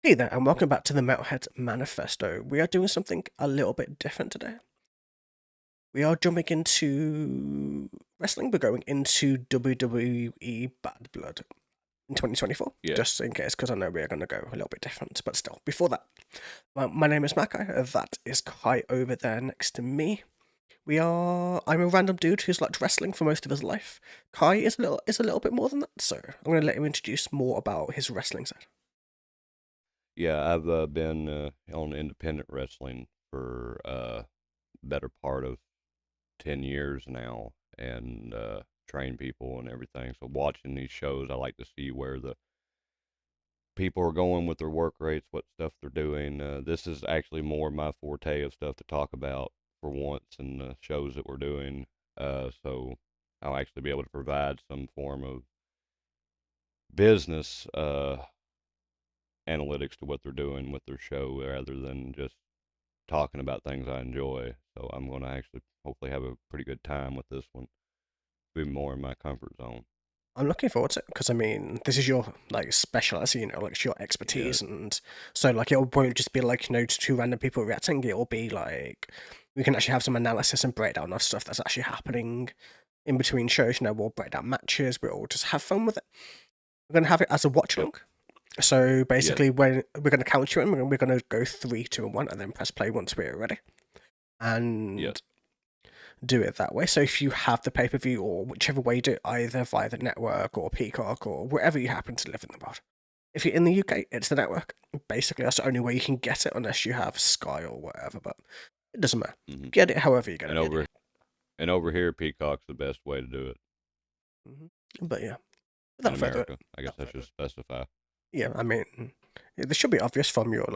Hey there, and welcome back to the Metalhead Manifesto. We are doing something a little bit different today. We are jumping into wrestling. We're going into WWE Bad Blood in 2024, Yeah. just in case, because I know we're going to go a little bit different. But still, before that, my name is Makai. That is Kai over there next to me. I'm a random dude who's liked wrestling for most of his life. Kai is a little bit more than that, so I'm going to let him introduce more about his wrestling side. Yeah, I've been on independent wrestling for better part of 10 years now and train people and everything. So watching these shows, I like to see where the people are going with their work rates, what stuff they're doing. This is actually more my forte of stuff to talk about for once in the shows that we're doing. So I'll actually be able to provide some form of business analytics to what they're doing with their show rather than just talking about things I enjoy. So I'm going to actually hopefully have a pretty good time with this one. Be more in my comfort zone. I'm looking forward to it because I mean, this is your specialty, like it's your Yeah. expertise, and so like it won't just be like just two random people reacting. It'll be like we can actually have some analysis and breakdown of stuff that's actually happening in between shows. We'll break down matches. We'll just have fun with it. We're gonna have it as a watch Yep. along. So Yeah. basically, when we're gonna count you in, we're gonna go 3, 2, and 1, and then press play once we're ready. Yeah. And do it that way. So if you have the pay-per-view or whichever way you do it, either via the network or Peacock or wherever you happen to live in the world. If you're in the UK, it's the network. Basically, that's the only way you can get it unless you have Sky or whatever, but it doesn't matter. hmm Get it however you get And it. over here, Peacock's the best way to do it But yeah, in without further America. I guess I should specify. yeah, I mean, this should be obvious from your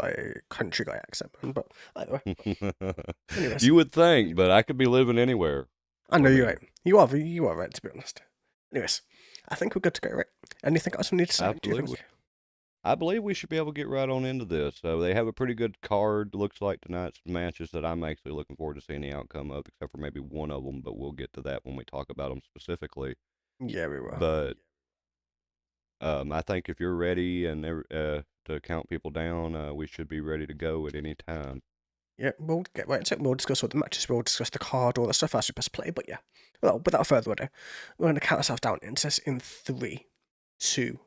country guy accent, but either way. Anyways, You would think, but I could be living anywhere. I know For you're me, right. You are right, to be honest. Anyways, I think we're good to go, right? Anything else we need to say? Do you absolutely. think? I believe we should be able to get right on into this. So they have a pretty good card. Looks like tonight's matches that I'm actually looking forward to seeing the outcome of, except for maybe one of them. But we'll get to that when we talk about them specifically. Yeah, we will. But I think if you're ready and to count people down, we should be ready to go at any time. Yeah, we'll get right into it. We'll discuss all the matches. We'll discuss the card, all the stuff as we best play. But yeah, well, without further ado, we're going to count ourselves down into this in 3, 2,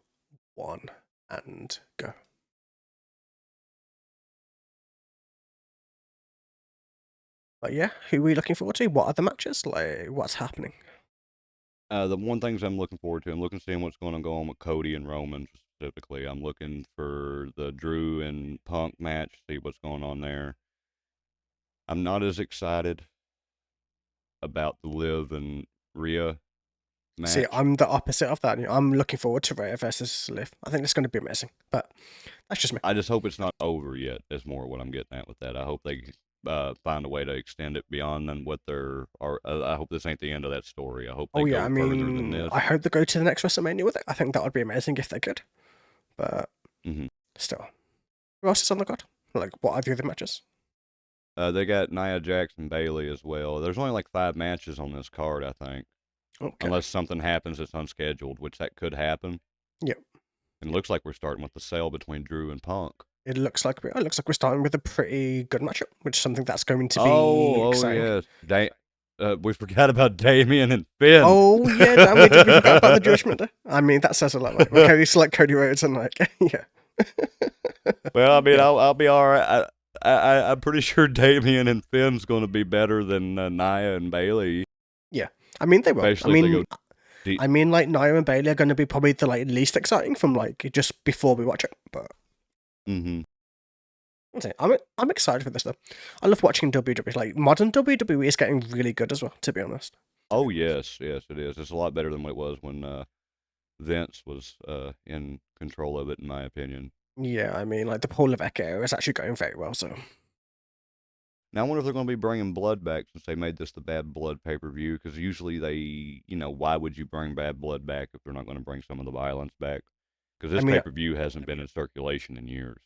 1, and go. But yeah, who are we looking forward to? What are the matches? Like, what's happening? The one things I'm looking forward to, I'm looking to see what's going to go on with Cody and Roman specifically. I'm looking for the Drew and Punk match, see what's going on there. I'm not as excited about the Liv and Rhea See, match. I'm the opposite of that. I'm looking forward to Rhea versus Liv. I think it's going to be amazing. But that's just me. I just hope it's not over yet. Is more what I'm getting at with that. I hope they find a way to extend it beyond than what they're. Or I hope this ain't the end of that story. I hope they Oh yeah, go I further than mean, this. I hope they go to the next WrestleMania with it. I think that would be amazing if they could. But hmm still, who else is on the card? Like, what are the other matches? They got Nia Jax and Bailey as well. There's only like 5 matches on this card, I think, Okay. unless something happens that's unscheduled, which that could happen. Yep. And it looks like we're starting with the sale between Drew and Punk. It looks like we're starting with a pretty good matchup, which is something that's going to be Oh exciting. yes, we forgot about Damien and Finn. Oh yeah, damn, we forgot about the Judgment Day. I mean, that says a lot. Like, Cody select Cody Rhodes and like, yeah. Well, I mean, Yeah. I'll be all right. I'm pretty sure Damien and Finn's going to be better than Nia and Bailey, Yeah. I mean, they will. especially if they go deep. Like Nia and Bailey are going to be probably the least exciting from just before we watch it. But hmm I'm excited for this though. I love watching WWE. Like modern WWE is getting really good as well. To be honest. Oh yes, yes, it is. It's a lot better than what it was when Vince was in control of it, in my opinion. Yeah, I mean, like the Paul Levesque era is actually going very well. So Now I wonder if they're going to be bringing blood back since they made this the Bad Blood pay-per-view. Because usually why would you bring Bad Blood back if they're not going to bring some of the violence back? Because I this mean, pay-per-view hasn't been in circulation in years.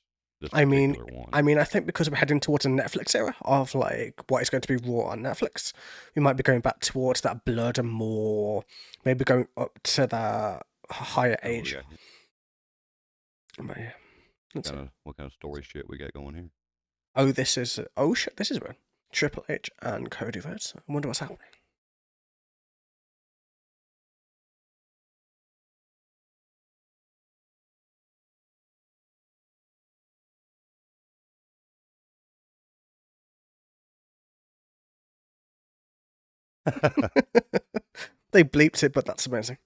This I mean, particular one. I think because we're heading towards a Netflix era of like what is going to be raw on Netflix, we might be going back towards that blood and more, maybe going up to that higher Oh age. yeah. But yeah. Let's see. What kind of story shit we got going here? Oh, this is... Oh, shit, this is real. Triple H and Cody Rhodes. I wonder what's happening. They bleeped it, but that's amazing.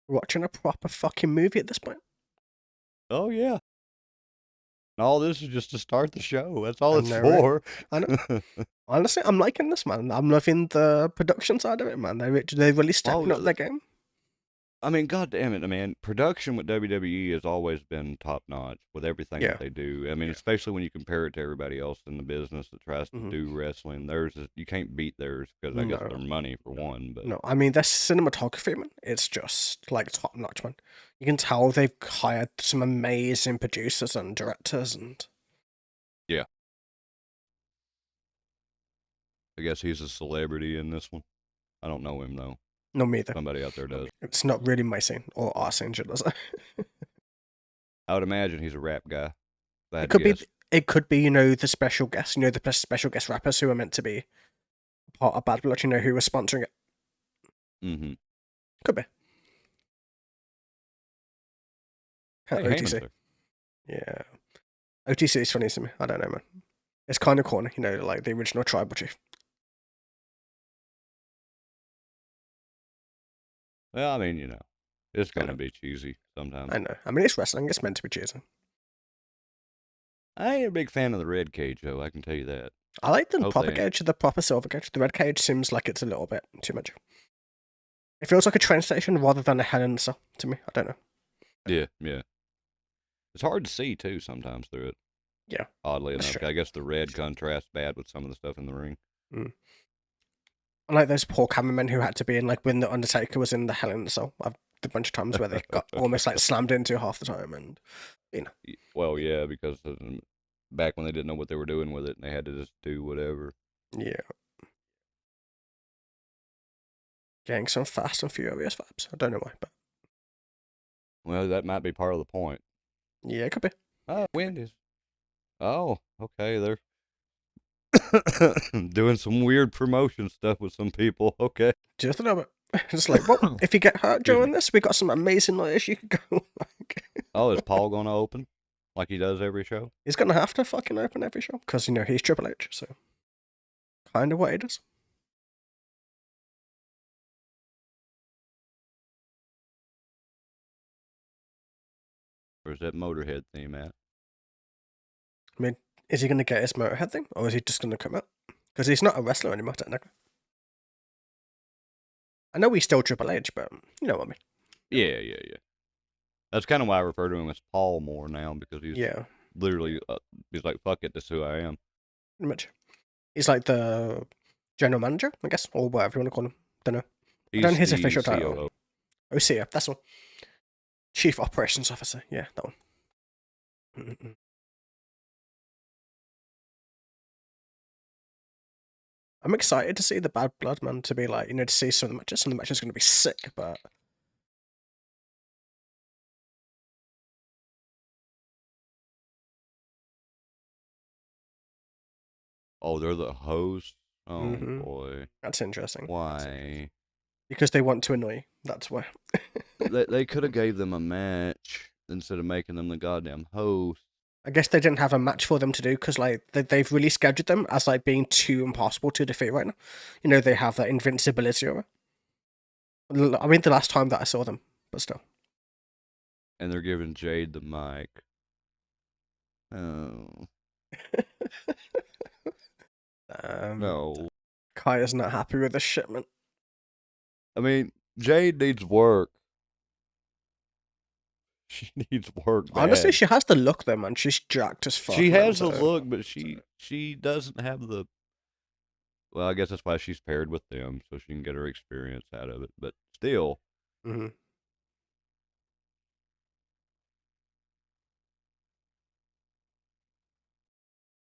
Watching a proper fucking movie at this point. Oh yeah. All this is just to start the show. That's all I it's know, for. I know. Honestly, I'm liking this, man. I'm loving the production side of it, man. They're really stepping up their game. I mean, god damn it, man. Production with WWE has always been top notch with everything Yeah. that they do. I mean, especially when you compare it to everybody else in the business that tries to do wrestling. You can't beat theirs because I guess their money for one. But no, I mean their cinematography, man. It's just like top notch, man. You can tell they've hired some amazing producers and directors, and yeah, I guess he's a celebrity in this one. I don't know him though. no, me either. Somebody out there does. It's not really my scene or our scene, should I say? I would imagine he's a rap guy. It could be. It could be, the special guests, the special guest rappers who are meant to be part of Bad Blood, who are sponsoring it. Mm-hmm. Could be. Hey, OTC. Yeah. OTC is funny to me. I don't know, man. It's kind of corny, like the original Tribal Chief. Well, I mean, it's going to be cheesy sometimes. I know. I mean, it's wrestling. It's meant to be cheesy. I ain't a big fan of the red cage, though. I can tell you that. I like the proper cage, the proper silver cage. The red cage seems like it's a little bit too much. It feels like a train station rather than a Hell in a Cell to me. I don't know. Yeah. It's hard to see, too, sometimes through it. Yeah. Oddly enough. I guess the red contrasts bad with some of the stuff in the ring. Mm. I like those poor cameramen who had to be in, like, when The Undertaker was in the Hell in a Cell. I've a bunch of times where they got almost, like, slammed into half the time, and, Well, yeah, because back when they didn't know what they were doing with it, and they had to just do whatever. Yeah. Getting some Fast and Furious vibes. I don't know why, but... Well, that might be part of the point. Yeah, it could be. Wendy's. Oh, okay, they're doing some weird promotion stuff with some people. Okay. Just a little bit. It's like, well, if you get hurt during this, we got some amazing lawyers you could go. Oh, is Paul going to open like he does every show? He's going to have to fucking open every show because, he's Triple H, so kind of what he does. Where's that Motorhead theme at? I mean, is he going to get his Motorhead thing, or is he just going to come out? Because he's not a wrestler anymore, technically. I know he's still Triple H, but you know what I mean. Yeah. That's kind of why I refer to him as Paul more now, because he's literally, he's like, fuck it, this is who I am. Pretty much. He's like the general manager, I guess, or whatever you want to call him. Don't know. I don't know his official title. OCF, that's one. Chief Operations Officer, yeah, that one. I'm excited to see the Bad Blood, man, to be like, to see some of the matches. Some of the matches are going to be sick, but... Oh, they're the host? Oh, boy. That's interesting. Why? Because they want to annoy you. That's why. they could have gave them a match instead of making them the goddamn host. I guess they didn't have a match for them to do because, like, they've really scheduled them as, like, being too impossible to defeat right now. They have that invincibility over. I mean, the last time that I saw them, but still. And they're giving Jade the mic. Oh. No. Kai is not happy with this shipment. I mean, Jade needs work. She needs work bad. Honestly, she has the look though, man. She's jacked as fuck. She man, has the so- look, but she doesn't have the. Well, I guess that's why she's paired with them, so she can get her experience out of it. But still, Mhm.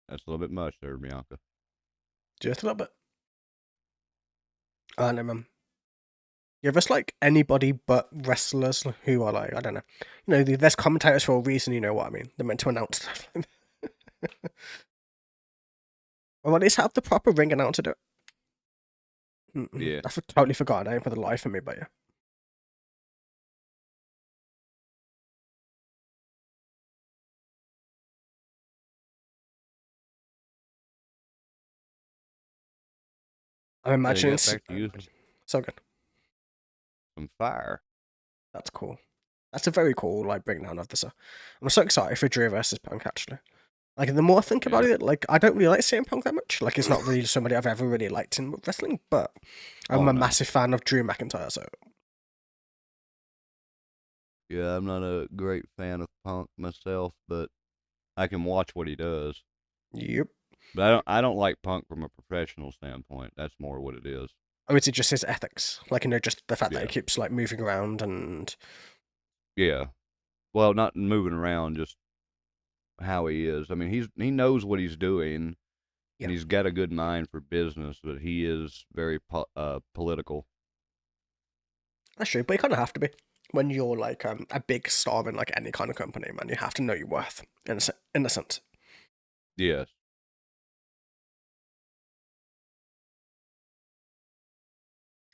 that's a little bit much there, Bianca. Just a little bit. I know, man. Yeah, there's like anybody but wrestlers who are like, I don't know. You know, there's commentators for a reason, you know what I mean? They're meant to announce stuff. Or at least have the proper ring announcer do it. Yeah. I've totally forgotten her name for the life of me, but yeah. I'm imagining Back to using so good. some fire. That's cool. That's a very cool like breakdown of this. I'm so excited for Drew versus Punk actually. Like the more I think about it, like I don't really like CM Punk that much. Like it's not really somebody I've ever really liked in wrestling, but I'm a massive fan of Drew McIntyre. So yeah, I'm not a great fan of Punk myself, but I can watch what he does. Yep. But I don't like Punk from a professional standpoint. That's more what it is. Or is it just his ethics? Like, you know, just the fact that he keeps like moving around and yeah. Well, not moving around, just how he is. I mean, he knows what he's doing, and he's got a good mind for business, but he is very political. That's true, but you kind of have to be when you're like a big star in like any kind of company, man. You have to know your worth in a sense. Yes.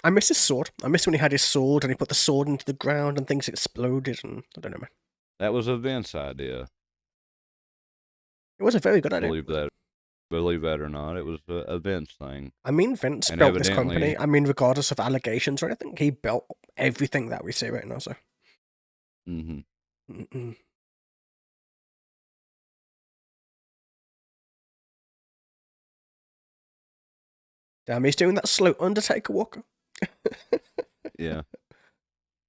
I miss his sword. I miss when he had his sword and he put the sword into the ground and things exploded and I don't know, man. That was a Vince idea. It was a very good idea. Believe that or not, it was a Vince thing. I mean, Vince built this company. I mean, regardless of allegations or anything, he built everything that we see right now. So. Mm-hmm. Damn, he's doing that slow Undertaker walker. Yeah.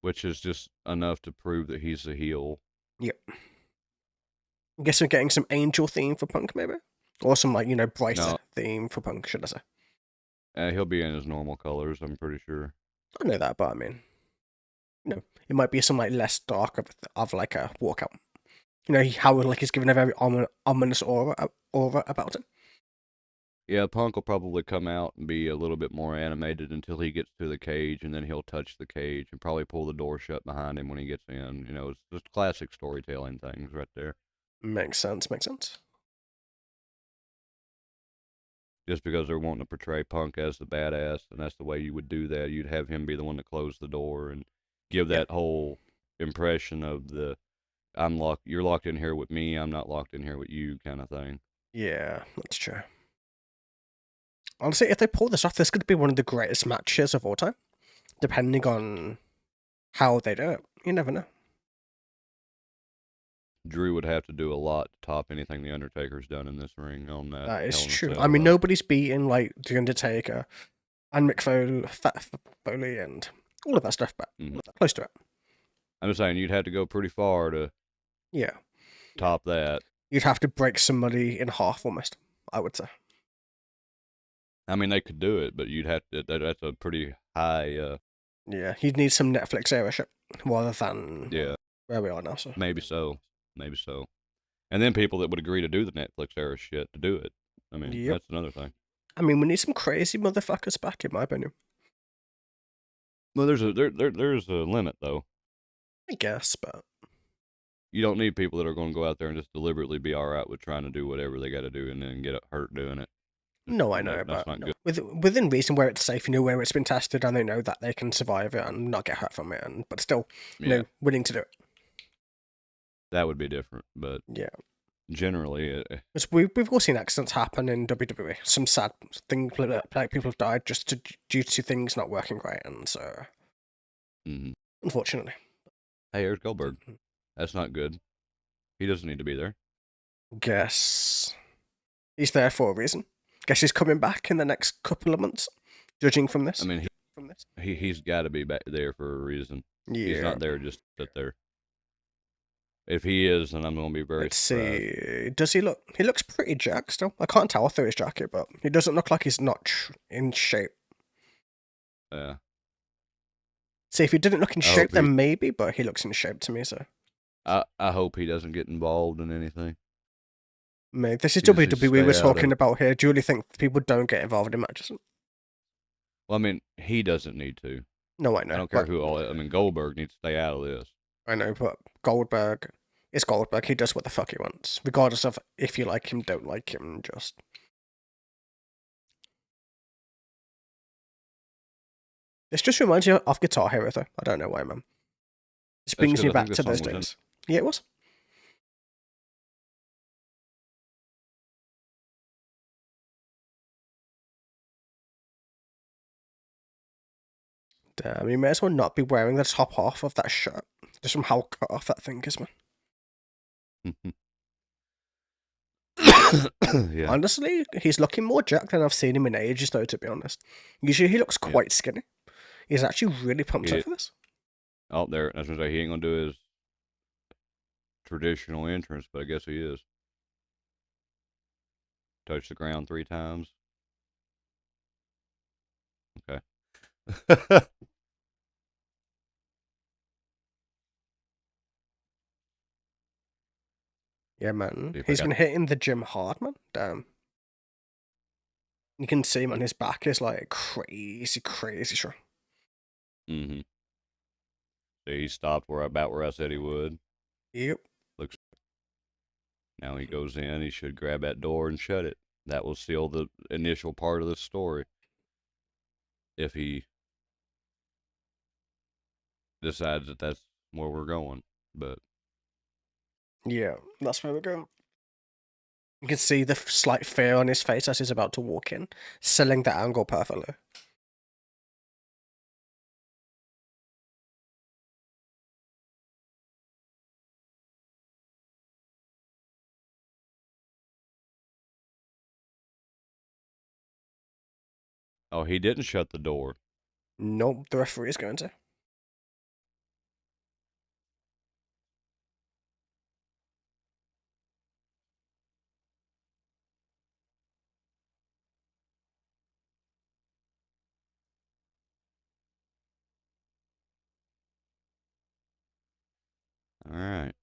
Which is just enough to prove that he's a heel. Yep. I guess we're getting some Angel theme for Punk, maybe? Or some, like, you know, brighter theme for Punk, should I say? He'll be in his normal colors, I'm pretty sure. I know that, but I mean, you know, it might be some, like, less dark of like, a walkout. You know, how, like, he's given a very ominous aura about it. Yeah, Punk will probably come out and be a little bit more animated until he gets to the cage, and then he'll touch the cage and probably pull the door shut behind him when he gets in. You know, it's just classic storytelling things right there. Makes sense. Just because they're wanting to portray Punk as the badass, and that's the way you would do that. You'd have him be the one to close the door and give that whole impression of the you're locked in here with me, I'm not locked in here with you kind of thing. Yeah, that's true. Honestly, if they pull this off, this could be one of the greatest matches of all time. Depending on how they do it. You never know. Drew would have to do a lot to top anything the Undertaker's done in this ring on that. That is true. I mean, nobody's beaten like the Undertaker and Mick Foley and all of that stuff, but close to it. I'm just saying, you'd have to go pretty far to top that. You'd have to break somebody in half almost, I would say. I mean, they could do it, but you'd have to. That's a pretty high. Yeah, you'd need some Netflix era shit rather than where we are now. So maybe so, and then people that would agree to do the Netflix era shit to do it. I mean, that's another thing. I mean, we need some crazy motherfuckers back, in my opinion. Well, there's a limit though. I guess, but you don't need people that are going to go out there and just deliberately be all right with trying to do whatever they got to do and then get hurt doing it. No, I know, but within reason, where it's safe, you know, where it's been tested, and they know that they can survive it and not get hurt from it, but still, you know, willing to do it. That would be different, but generally, we've all seen accidents happen in WWE. Some sad things, like people have died just due to things not working right, and so unfortunately. Hey, here's Goldberg. That's not good. He doesn't need to be there. Guess he's there for a reason. Guess he's coming back in the next couple of months, judging from this. I mean, he's got to be back there for a reason. He's Yeah. not there just to sit there. If he is, then I'm going to be very Let's surprised. see. Does he look? He looks pretty jacked still. I can't tell through his jacket, but he doesn't look like he's not in shape. Yeah. See, if he didn't look in I shape, hope he- then maybe, but he looks in shape to me, so. I hope he doesn't get involved in anything. Mate, this is He just needs to WWE we're stay out of talking it. about here. Do you really think people don't get involved in matches? Well, I mean, he doesn't need to. No, I know. I don't care but- who all. I mean, Goldberg needs to stay out of this. I know, but Goldberg is Goldberg. He does what the fuck he wants, regardless of if you like him, don't like him. Just this just reminds you of Guitar Hero, though. I don't know why, man. This brings 'cause me I back think to the those song was in- days. Yeah, it was. Damn, you may as well not be wearing the top half of that shirt, just from how cut off that thing is, man. Yeah. Honestly, he's looking more jacked than I've seen him in ages, though, to be honest. Usually he looks Yeah. quite skinny. He's actually really pumped He up for this. Out there, I was gonna say he ain't gonna do his traditional entrance, but I guess he is. Touch the ground 3 times. Okay. Yeah, man. See if I He's got- been hitting the gym hard, man. Damn. You can see him on his back is like crazy, crazy strong. Mm-hmm. So he stopped about where I said he would. Yep. Now he goes in. He should grab that door and shut it. That will seal the initial part of the story. If he decides that that's where we're going, but Yeah, that's where we're going. You can see the slight fear on his face as he's about to walk in, selling the angle perfectly. oh, he didn't shut the door. Nope, the referee is going to. All right.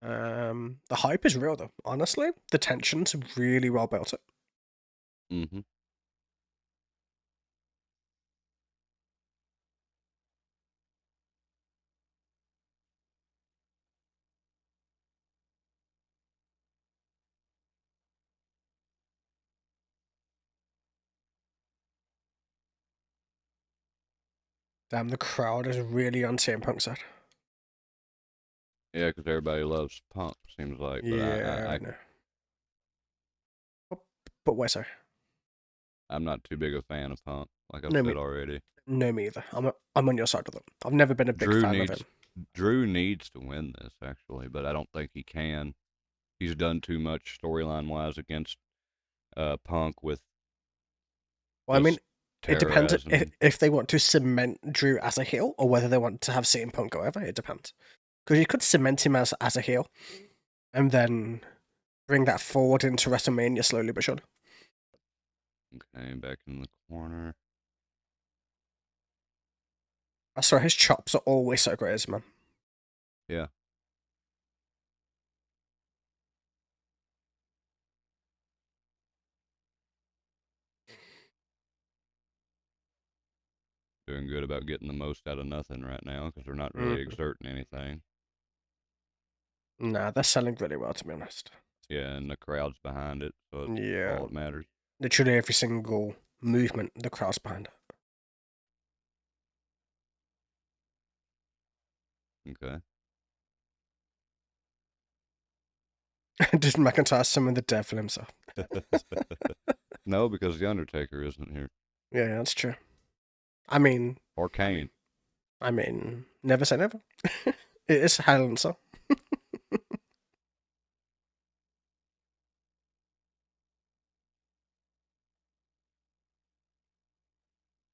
The hype is real though. Honestly, the tension's really well built up. Mm-hmm. Damn, the crowd is really on CM Punk's side. Yeah, because everybody loves Punk, seems like. But Yeah, I know. But wait, sorry. I'm not too big a fan of Punk, like I've No, said already. No, me either. I'm on your side of them. I've never been a big fan of him. Drew needs to win this actually, but I don't think he can. He's done too much storyline wise against Punk with. Well, I mean, it depends terrorizing. if they want to cement Drew as a heel or whether they want to have CM Punk go over. It depends. Because you could cement him as a heel and then bring that forward into WrestleMania slowly but surely. Okay, back in the corner. I swear his chops are always so crazy, man. Yeah. Doing good about getting the most out of nothing right now because they're not really exerting anything. Nah, they're selling really well, to be honest. Yeah, and the crowd's behind it, so it's all that matters. Literally every single movement, the crowd's behind it. Okay. Did McIntyre summon the devil himself? No, because the Undertaker isn't here. Yeah, that's true. I mean, Or Kane. never say never. It is Hell in a Cell.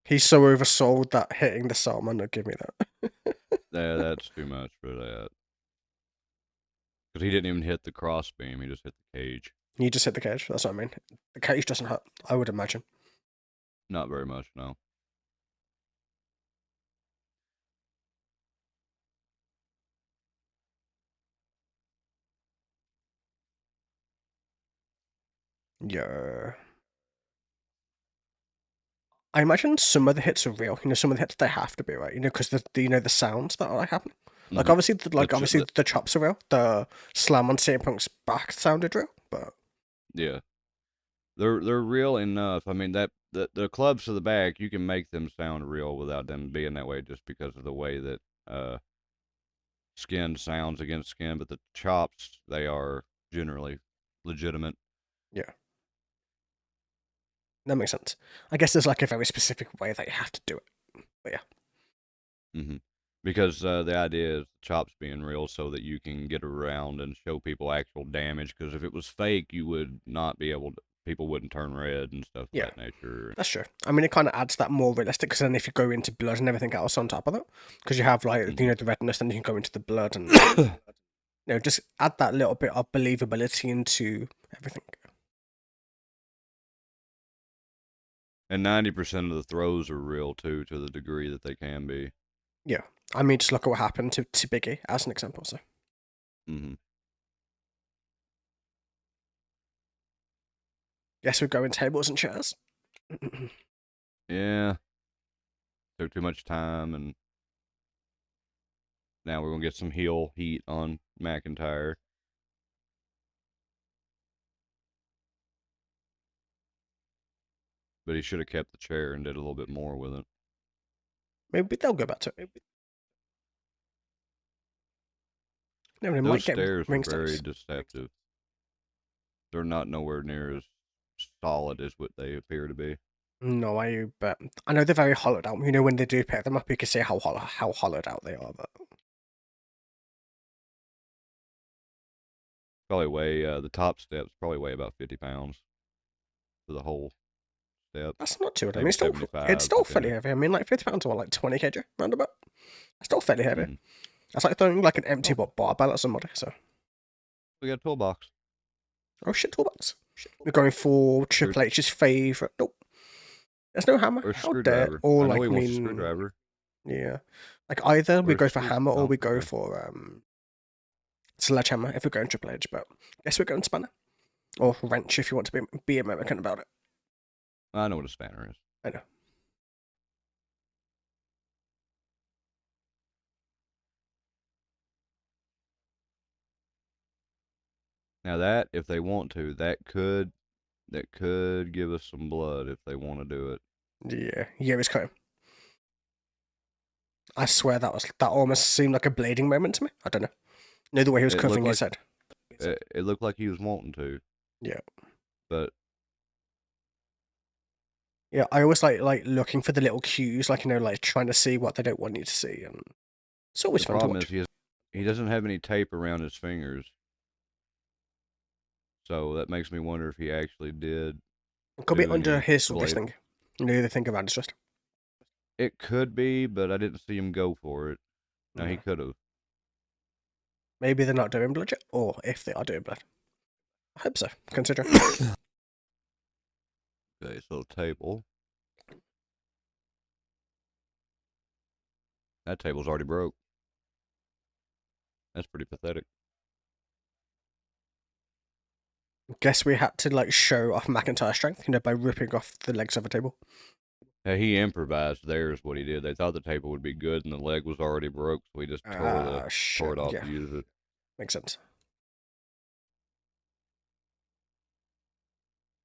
He's so oversold that hitting the cell might not give me that. Yeah, that's too much for that. Because he didn't even hit the crossbeam, he just hit the cage. You just hit the cage. That's what I mean. The cage doesn't hurt, I would imagine. Not very much, no. Yeah. I imagine some of the hits are real. Some of the hits they have to be right. Because the sounds that are happening. Like Mm-hmm. obviously the chops are real. The slam on CM Punk's back sounded real, but yeah, they're real enough. I mean that the clubs to the back, you can make them sound real without them being that way, just because of the way that skin sounds against skin. But the chops, they are generally legitimate. yeah, that makes sense. I guess there's like a very specific way that you have to do it. But yeah. Mm-hmm. Because the idea is chops being real so that you can get around and show people actual damage. Because if it was fake, you would not be able to. People wouldn't turn red and stuff of Yeah, that nature. that's true. I mean, it kind of adds that more realistic because then if you go into blood and everything else on top of that, because you have like Mm-hmm. the redness, then you can go into the blood and just add that little bit of believability into everything. And 90% of the throws are real too, to the degree that they can be. Yeah, I mean, just look at what happened to Biggie as an example. So. Mm-hmm. Yes, we're going tables and chairs. Yeah, took too much time, and now we're gonna get some heel heat on McIntyre. But he should have kept the chair and did a little bit more with it. Maybe they'll go back to it. No, they Those might get stairs were ring very sticks. deceptive. They're not nowhere near as solid as what they appear to be. No, but I know they're very hollowed out. When they do pick them up, you can see how hollowed out they are. But Probably weigh the top steps probably weigh about 50 pounds for the whole step. that's not too bad. I mean, Maybe it's 75 still fairly depending. heavy. I mean, like 50 pounds or like 20 kg roundabout. It's still fairly heavy. Mm-hmm. That's like throwing like an empty Oh, barbell at somebody. So, we got a toolbox. oh shit, toolbox. We're going for Triple H's favorite. Nope. There's no hammer. Or a How dare? screwdriver. Or I know like, he I wants a mean, screwdriver. yeah. Like either we Or a go for hammer or we go okay. for sledgehammer if we're going Triple H. But I guess we're going spanner or wrench if you want to be American about it. I know what a spanner is. I know. Now that, if they want to, that could give us some blood if they want to do it. Yeah, it's coming. I swear that almost seemed like a blading moment to me. I don't know. The way he was It covering looked like his head. it looked like he was wanting to, Yeah. but Yeah, I always like looking for the little cues, like like trying to see what they don't want you to see, and it's always the fun to problem watch. is he doesn't have any tape around his fingers, so that makes me wonder if he actually did It could be do under any his this blade. thing. The thing around his wrist. It could be, but I didn't see him go for it. Now he No. could have. Maybe they're not doing blood yet, or if they are doing blood. I hope so, considering. Okay, so table. That table's already broke. That's pretty pathetic. Guess we had to like show off McIntyre's strength, by ripping off the legs of a table. Yeah, he improvised there is what he did. They thought the table would be good and the leg was already broke, so he just tore Shit. it off Yeah, to use it. makes sense.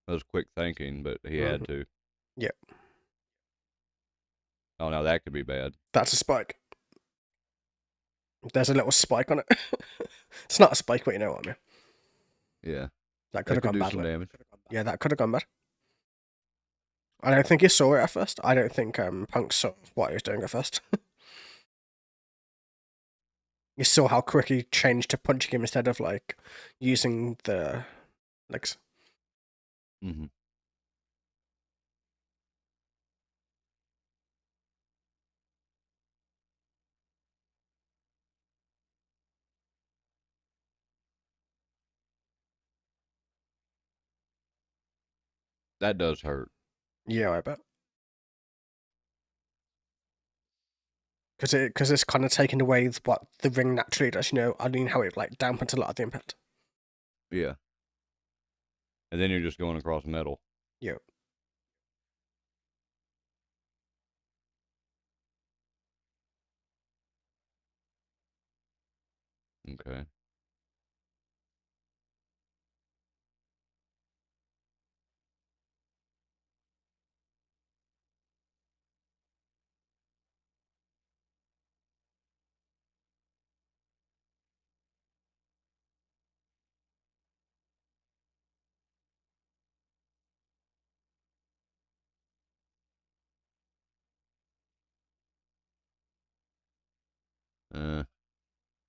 That was quick thinking, but he had to. Yeah, Oh, now that could be bad. that's a spike. There's a little spike on it. It's not a spike, but you know what I mean. Yeah. That could have That could gone do badly. some damage. Yeah, that could have gone bad. I don't think he saw it at first. I don't think Punk saw what he was doing at first. You saw how quick he changed to punching him instead of like using the legs. Hmm. That does hurt. Yeah, I bet. Because it's kind of taken away what the ring naturally does. I mean how it like dampens a lot of the impact. Yeah. And then you're just going across metal. Yeah. Okay.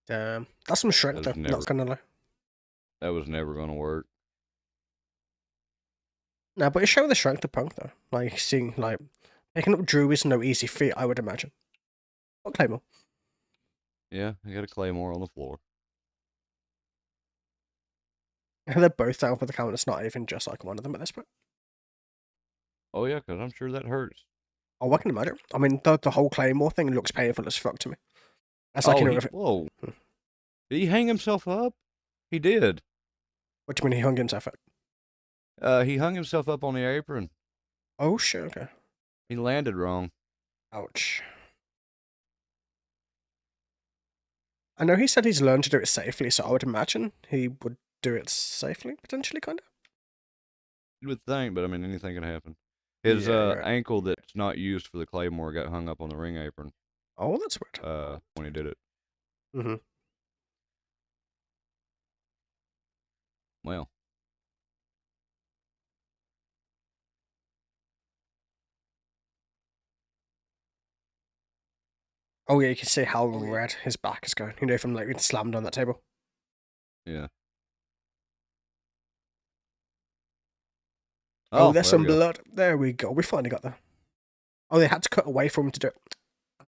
Uh, That's some that strength was though. never Not gonna lie. that was never gonna work. No, but it's showing the strength of Punk though. Like seeing like picking up Drew is no easy feat, I would imagine. Or Claymore. Yeah, I got a claymore on the floor. They're both down for the count. It's not even just like one of them at this point. Oh yeah, because I'm sure that hurts. Oh, I can imagine. I mean, the whole Claymore thing looks painful as fuck to me. That's like, Oh, if whoa. Did he hang himself up? He did. what do you mean he hung himself up? He hung himself up on the apron. Oh, shit, okay. He landed wrong. Ouch. I know he said he's learned to do it safely, so I would imagine he would do it safely, potentially, kind of. You would think, but I mean, anything can happen. His Yeah, you're right. ankle that's not used for the claymore got hung up on the ring apron. Oh, that's weird. When he did it. Mm-hmm. Well, Oh, yeah, you can see how red his back is going, from like being slammed on that table. yeah. Oh, Oh, there's there we some go. blood. There we go. We finally got there. Oh, they had to cut away from him to do it.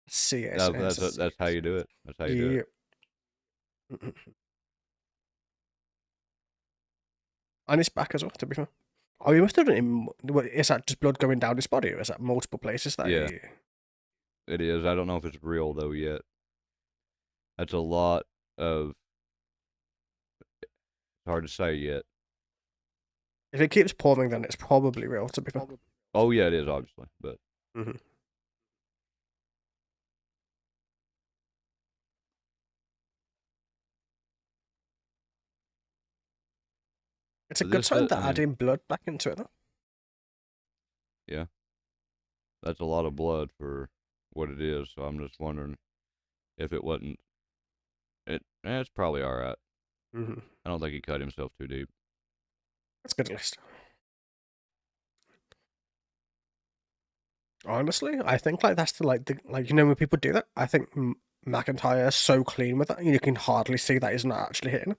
See, yes, That's how you do it. That's how you do it. Yeah. Mm-mm. And his back as well, to be fair. Oh, he must have done it is that just blood going down his body, or is that multiple places that Yeah, it is. I don't know if it's real though yet. That's a lot of. It's hard to say yet. If it keeps pouring, then it's probably real, to be fair. Oh yeah, it is obviously, but Mm-hmm. It's a good this. sign I that mean, adding blood back into it, though. yeah, that's a lot of blood for what it is. So I'm just wondering if it wasn't. It's probably all right. Mm-hmm. I don't think he cut himself too deep. That's good at least. Honestly, I think like that's the when people do that, I think McIntyre is so clean with that, you can hardly see that he's not actually hitting him.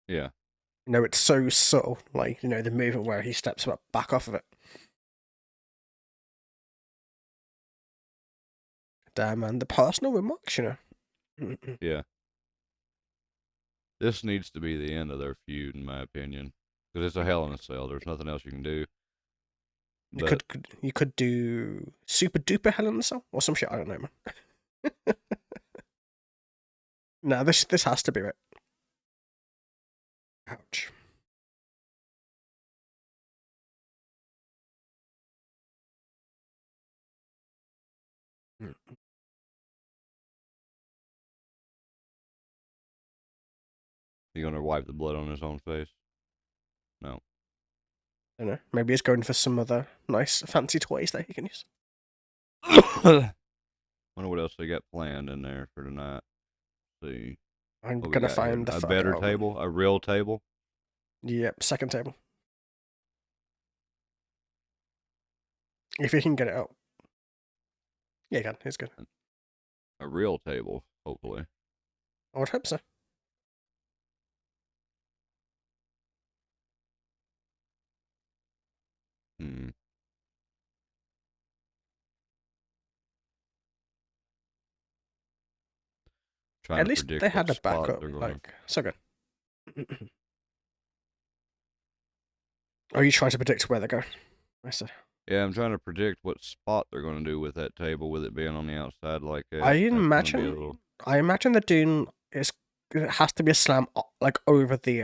Yeah. It's so subtle, the movement where he steps back off of it. Damn, man, the personal remarks. Mm-mm. Yeah. This needs to be the end of their feud, in my opinion, because it's a Hell in a Cell. There's nothing else you can do. You But could do super duper Hell in a Cell or some shit. I don't know, man. No, this has to be it. Ouch. Mm. you gonna wipe the blood on his own face? No. I don't know. Maybe he's going for some other nice fancy toys that he can use. Wonder what else they got planned in there for tonight. See I'm what we gonna got here. find the A fuck better out, man. table, a real table. Yep, second table. If he can get it out. Yeah, he can. He's good. A real table, hopefully. I would hope so. Hmm. Trying At to least predict they what had a spot backup. they're gonna. Like, so good. Are you trying to predict where they're going? I see. Yeah, I'm trying to predict what spot they're gonna do with that table, with it being on the outside like I that. That's gonna be a imagine. little. I imagine the Dune is. It has to be a slam like over the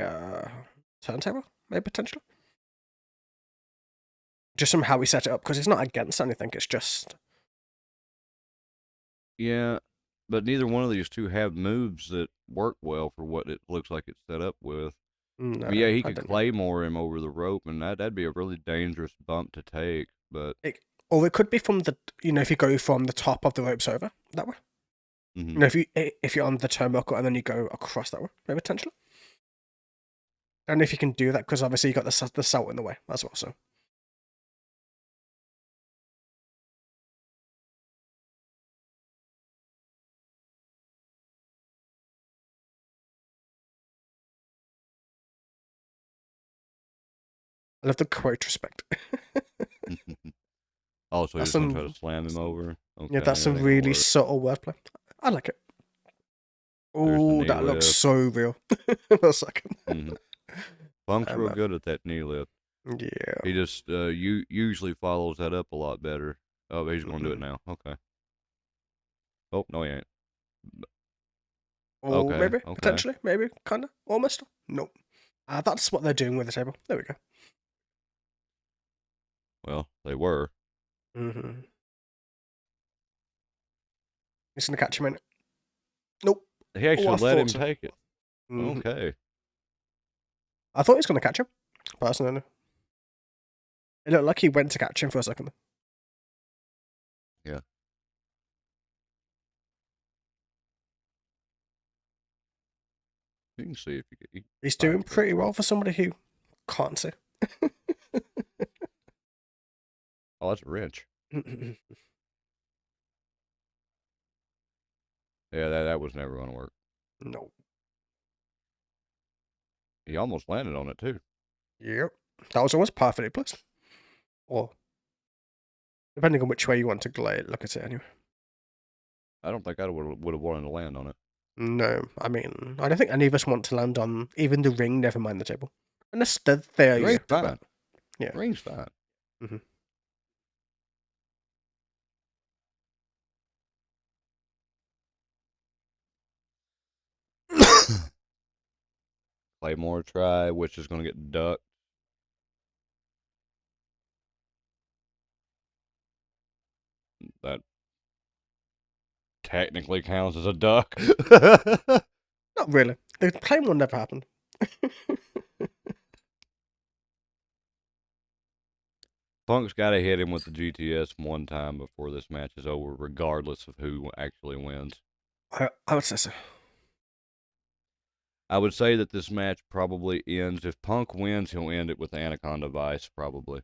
turntable, maybe potentially. Just from how we set it up, because it's not against anything. It's just. Yeah, but neither one of these two have moves that work well for what it looks like it's set up with. I No, mean, yeah, he I could don't. claymore him over the rope, and that'd be a really dangerous bump to take. But Or it could be from the. If you go from the top of the ropes over that way. mhm. If you're on the turnbuckle and then you go across that way, maybe potentially. I don't know if you can do that because obviously you got the salt in the way as well. So I love the quote respect. Oh, so That's he's just gonna try some to slam him over. yeah, Okay, that's that some ain't gonna really work. subtle wordplay. I like it. There's the Oh, knee that looks lift. so real. For a second. Hmm. Punk's real Um, good at that knee lift. yeah. He just usually follows that up a lot better. Oh, he's gonna do it now. Okay. Oh no, he ain't. Or Okay, maybe, okay. potentially, maybe, kinda, almost. Nope. That's what they're doing with the table. There we go. Well, they were. Mm-hmm. He's gonna catch him in it. Nope. He Oh, I actually let thought him so. take it. Mm-hmm. Okay. I thought he was gonna catch him. Personally, it looked like he went to catch him for a second. Yeah. You can see if you can He's find doing it real pretty quick. well for somebody who can't see. Oh, that's a wrench. Yeah, that was never gonna work. No. He almost landed on it too. Yep. That was almost perfectly placed. Or depending on which way you want to look at it anyway. I don't think I would have wanted to land on it. No, I mean, I don't think any of us want to land on even the ring, never mind the table. Unless they're The ring's Europe, fine. but yeah. The ring's fine. Mm-hmm. Claymore try, which is gonna get ducked. That technically counts as a duck. Not really. The claim one never happened. Punk's got to hit him with the GTS one time before this match is over, regardless of who actually wins. I would say so. I would say that this match probably ends. If Punk wins, he'll end it with Anaconda Vice, probably.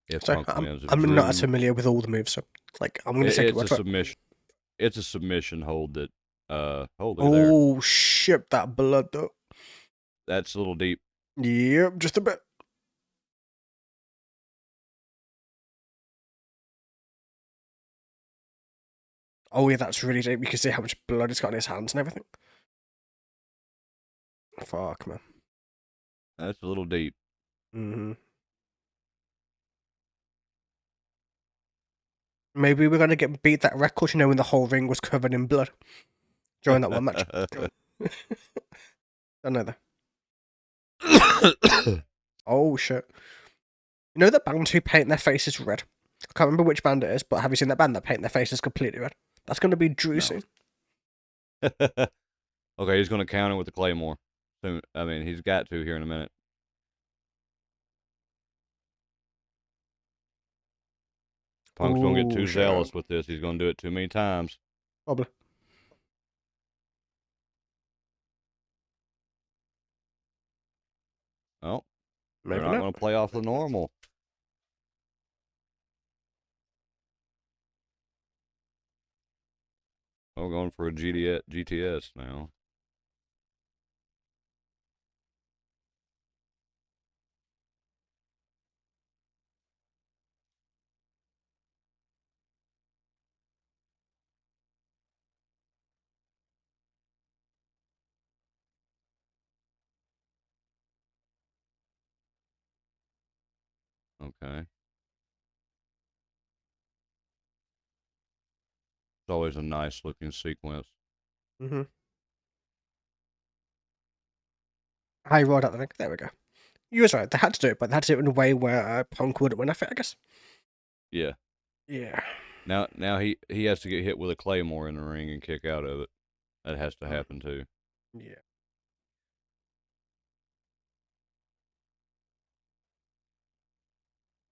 If So Punk wins, if I'm not as Drew, familiar with all the moves, so like I'm gonna take your it's a word for it. submission. It's a submission hold that. Hold it there. Oh shit, that blood though. That's a little deep. Yep, just a bit. Oh yeah, that's really deep. You can see how much blood he's got in his hands and everything. Fuck man. That's a little deep. Mm-hmm. Maybe we're gonna get beat that record, when the whole ring was covered in blood during that one match. Don't know that. Oh shit. You know that band who paint their faces red? I can't remember which band it is, but have you seen that band that paint their faces completely red? That's gonna be Drew No. soon. Okay, he's going to counter with the Claymore. Soon. I mean, he's got to here in a minute. Punk's going to get Oh too shit. zealous with this. He's going to do it too many times. Probably. Oh, they're Maybe not not. going to play off the normal. I'm going for a GTS now. Okay. It's always a nice looking sequence. Mm-hmm. I rolled out the thing. There we go. You was right. They had to do it, but they had to do it in a way where Punk wouldn't win. I think. I guess. Yeah. Yeah. Now he has to get hit with a claymore in the ring and kick out of it. That has to Mm. happen too. Yeah.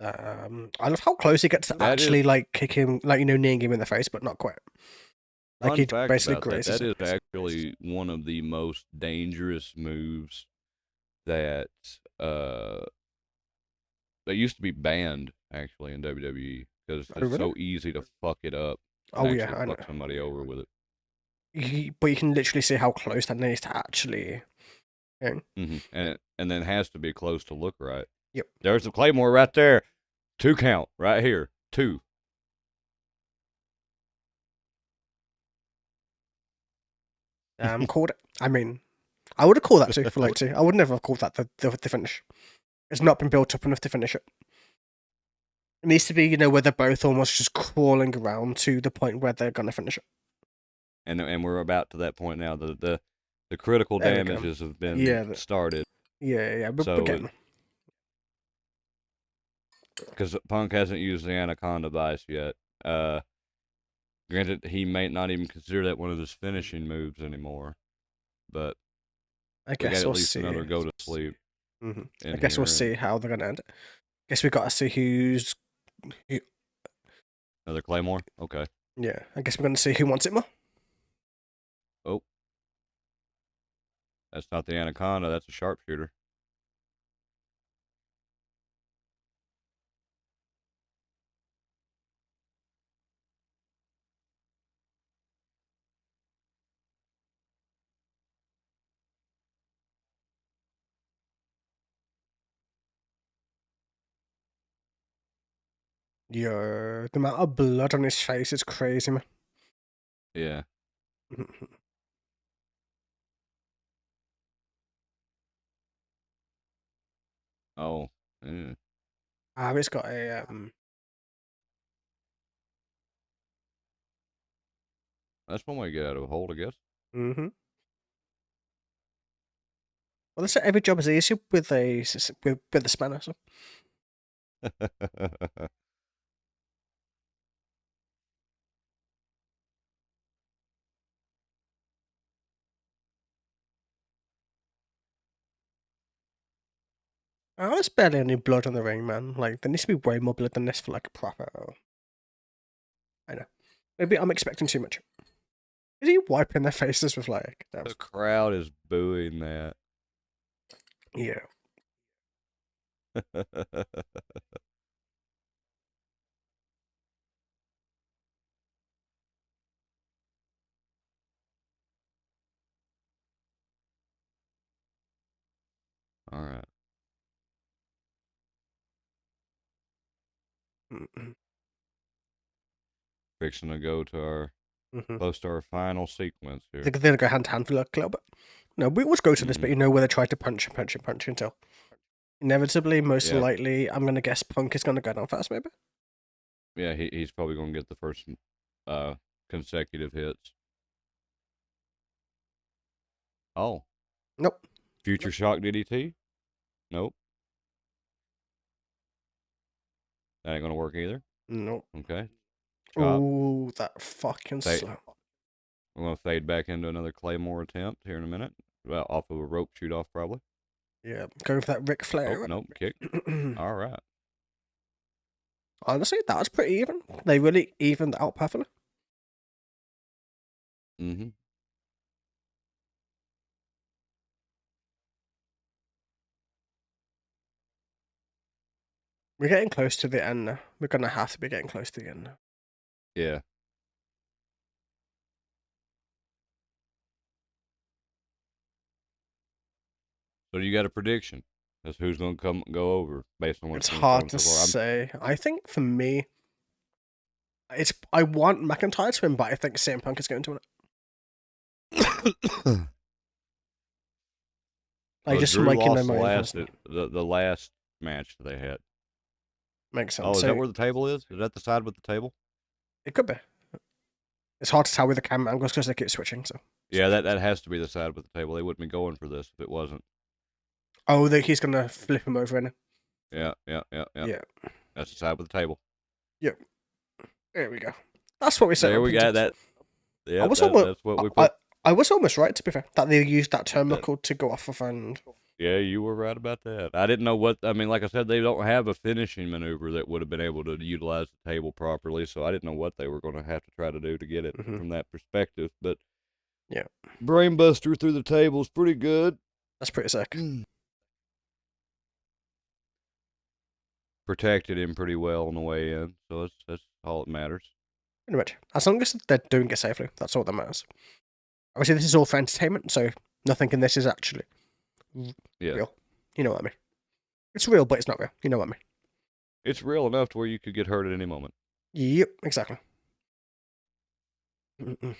I love how close he gets to That is actually like kick him, like kneeing him in the face, but not quite. Like fun he fact basically about that. grazes That him. is actually one of the most dangerous moves that uh that used to be banned actually in WWE because Oh it's really? so easy to fuck it up and Oh yeah, actually I know. fuck somebody over with it. But you can literally see how close that needs to actually. And then it has to be close to look right. Yep. There's the claymore right there. 2 count right here. 2. Called it. I mean, I would have called that too for like two. I would never have called that the finish. It's not been built up enough to finish it. It needs to be, where they're both almost just crawling around to the point where they're gonna finish it. And we're about to that point now. The critical There we go. damages have been Yeah, started. yeah. But we're So getting. because Punk hasn't used the Anaconda Vice yet. Granted, he may not even consider that one of his finishing moves anymore, but I we got guess at we'll least see. another go to sleep I in guess we'll here, see and how they're gonna end it. Guess we got to see who's. Who, another Claymore. Okay. yeah, I guess we're gonna see who wants it more. Oh, that's not the Anaconda. That's a sharpshooter. Yeah, the amount of blood on his face is crazy, man. Yeah. Oh, yeah. It's got a That's one way to get out of a hold, I guess. Mm-hmm. Well, they say every job is easy with with a spanner. So there's barely any blood on the ring, man. Like there needs to be way more blood than this for like a proper. I know. Maybe I'm expecting too much. Is he wiping their faces with like? Damn. The crowd is booing that. Yeah. All right. Mm-hmm. Fixing to go to our Mm-hmm. close to our final sequence here. They're gonna go hand to hand for like a little bit. No, we always go to this, Mm-hmm. but where they try to punch and punch and punch until inevitably, most Yeah, likely, I'm gonna guess Punk is gonna go down first, maybe. yeah. He's probably gonna get the first uh consecutive hits. Oh, Nope. future shock DDT. Nope, that ain't gonna work either. Nope. Okay, chop. Oh, that fucking Fade. slow. We're gonna fade back into another Claymore attempt here in a minute. Well, off of a rope shoot off probably. Yeah, going for that Ric Oh Flair. nope, kick. All right. Honestly, that was pretty even. They really evened out perfectly. Mm-hmm. We're getting close to the end now. We're gonna have to be getting close to the end now. Yeah. So you got a prediction? That's who's going to go over based on what's It's been hard shown to so far. say. I think for me, I want McIntyre to win, but I think CM Punk is going to win it. Well, Just from Drew like lost my own personally. the last match they had. Makes sense. Oh, is So that where the table is? Is that the side with the table? it could be. It's hard to tell with the camera angles because they keep switching. So Yeah, that has to be the side with the table. They wouldn't be going for this if it wasn't. oh, he's gonna flip him over in it. Yeah. Yeah. That's the side with the table. Yep. There we go. That's what we said. There we got that. I Yeah, was almost, that's what we put. I was almost right, to be fair, that they used that terminal That, to go off of and. yeah, you were right about that. I didn't know what. I mean, like I said, they don't have a finishing maneuver that would have been able to utilize the table properly, so I didn't know what they were going to have to try to do to get it from that perspective. But yeah, brainbuster through the table is pretty good. that's pretty sick. Protected him pretty well on the way in, so that's all that matters. Pretty much. As long as they're doing it safely, that's all that matters. Obviously, this is all for entertainment, so nothing in this is actually real. You know what I mean? It's real, but it's not real. You know what I mean? It's real enough to where you could get hurt at any moment. Yep, exactly. Mm-mm.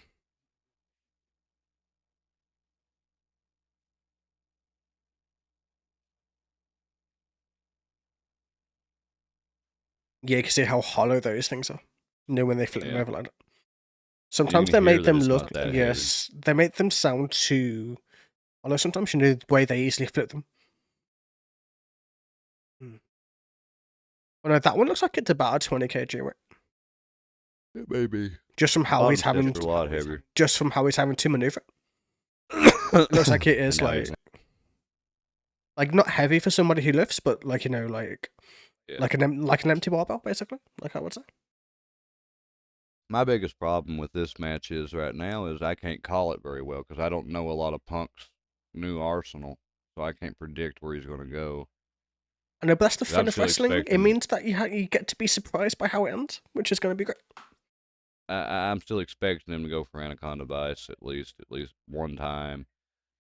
Yeah, you can see how hollow those things are. You know, when they flip them over like that. Sometimes they make them look, yes, they make them sound too hollow sometimes, you know, the way they easily flip them. Well, no, that one looks like it's about 20 kg, right? It may be. Just from how he's having, a lot heavier. Just from how he's having to maneuver. It looks like it is like not heavy for somebody who lifts, but like, you know, like an empty barbell, basically. Like I would say. My biggest problem with this match is right now is I can't call it very well because I don't know a lot of Punk's new arsenal, so I can't predict where he's going to go. I know, but that's the fun of wrestling. It means that you get to be surprised by how it ends, which is going to be great. I'm still expecting him to go for Anaconda Vice at least one time.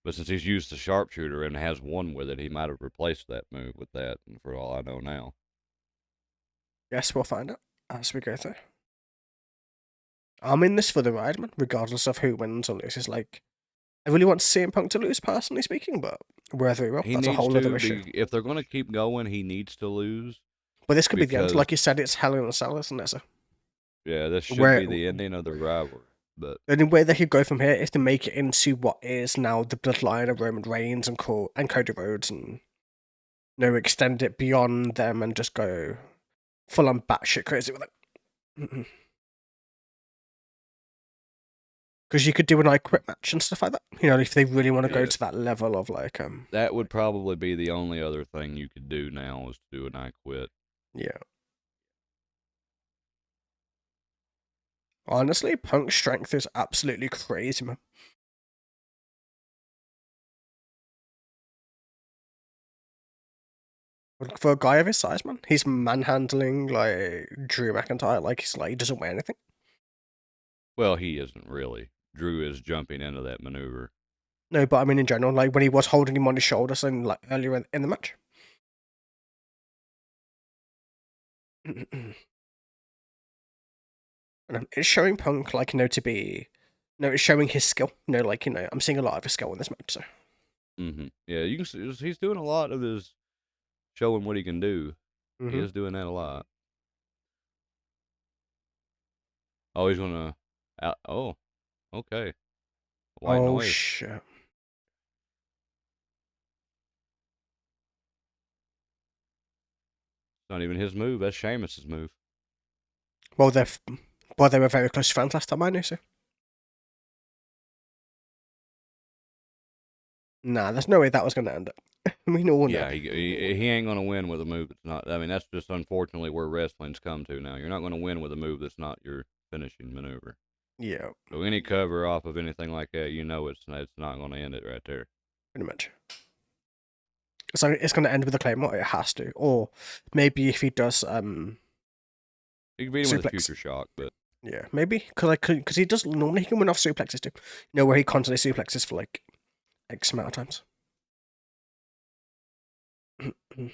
But since he's used the sharpshooter and has one with it, he might have replaced that move with that, and for all I know now. Yes, we'll find out as we go through. I'm in this for the ride, man, regardless of who wins or loses. Like, I really want CM Punk to lose, personally speaking, but whether he will, that's a whole other issue. If they're going to keep going, he needs to lose. But this could be the end. Like you said, it's Hell in a Cell, isn't it, sir? Yeah, this should be the ending of the rivalry. But the only way they could go from here is to make it into what is now the bloodline of Roman Reigns and Cody Rhodes, and extend it beyond them and just go full on batshit crazy with it. Because you could do an I Quit match and stuff like that. You know, if they really want to go to that level of like that would probably be the only other thing you could do now is to do an I Quit. Yeah. Honestly, Punk's strength is absolutely crazy, man. For a guy of his size, man, he's manhandling like Drew McIntyre like he doesn't weigh anything. Well, he isn't really. Drew is jumping into that maneuver. No, but I mean in general, like when he was holding him on his shoulders and like earlier in the match. It's showing Punk like to be, it's showing his skill. Like I'm seeing a lot of his skill in this match. So. Yeah, you can see he's doing a lot of his showing what he can do. He is doing that a lot. Oh, he's gonna. Oh, okay. White noise. Shit. It's not even his move. That's Sheamus's move. Well, they were very close friends last time I knew, so. Nah, there's no way that was going to end up. We know. Yeah, he ain't going to win with a move that's not. I mean, that's just unfortunately where wrestling's come to now. You're not going to win with a move that's not your finishing maneuver. Yeah. So any cover off of anything like that, it's not going to end it right there. Pretty much. So it's going to end with a Claymore. It has to, or maybe if he does, he could beat him with a future shock, but yeah, maybe because he does normally he can win off suplexes too. Where he constantly suplexes for like X amount of times. Mm.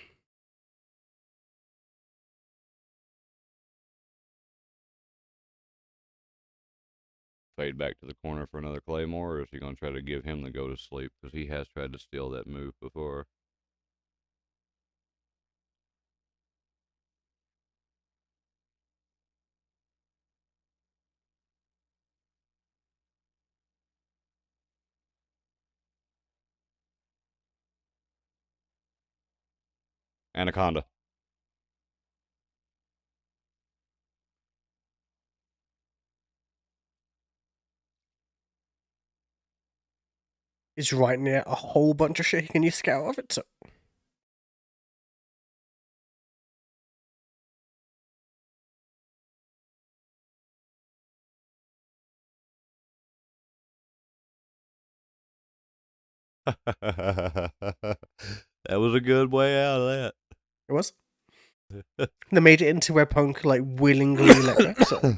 Fade back to the corner for another Claymore, or is he going to try to give him the go to sleep? Because he has tried to steal that move before. Anaconda. He's right near a whole bunch of shit he can use to get out of it, so. That was a good way out of that. It was. They made it into where Punk, like, willingly let go, so.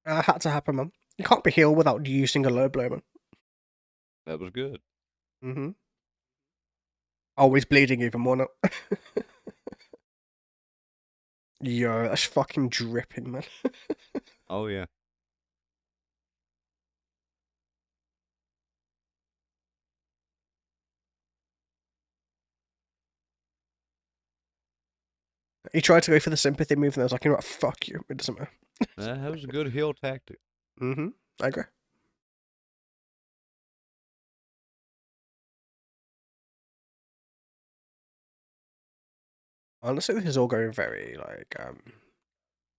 Had to happen, man. You can't be healed without using a low blow, man. That was good. Mm-hmm. Always bleeding even more now. Yo, that's fucking dripping, man. Oh, yeah. He tried to go for the sympathy move, and I was like, you know what, fuck you. It doesn't matter. That was a good heel tactic. Mm-hmm. I agree. Honestly, this is all going very, like,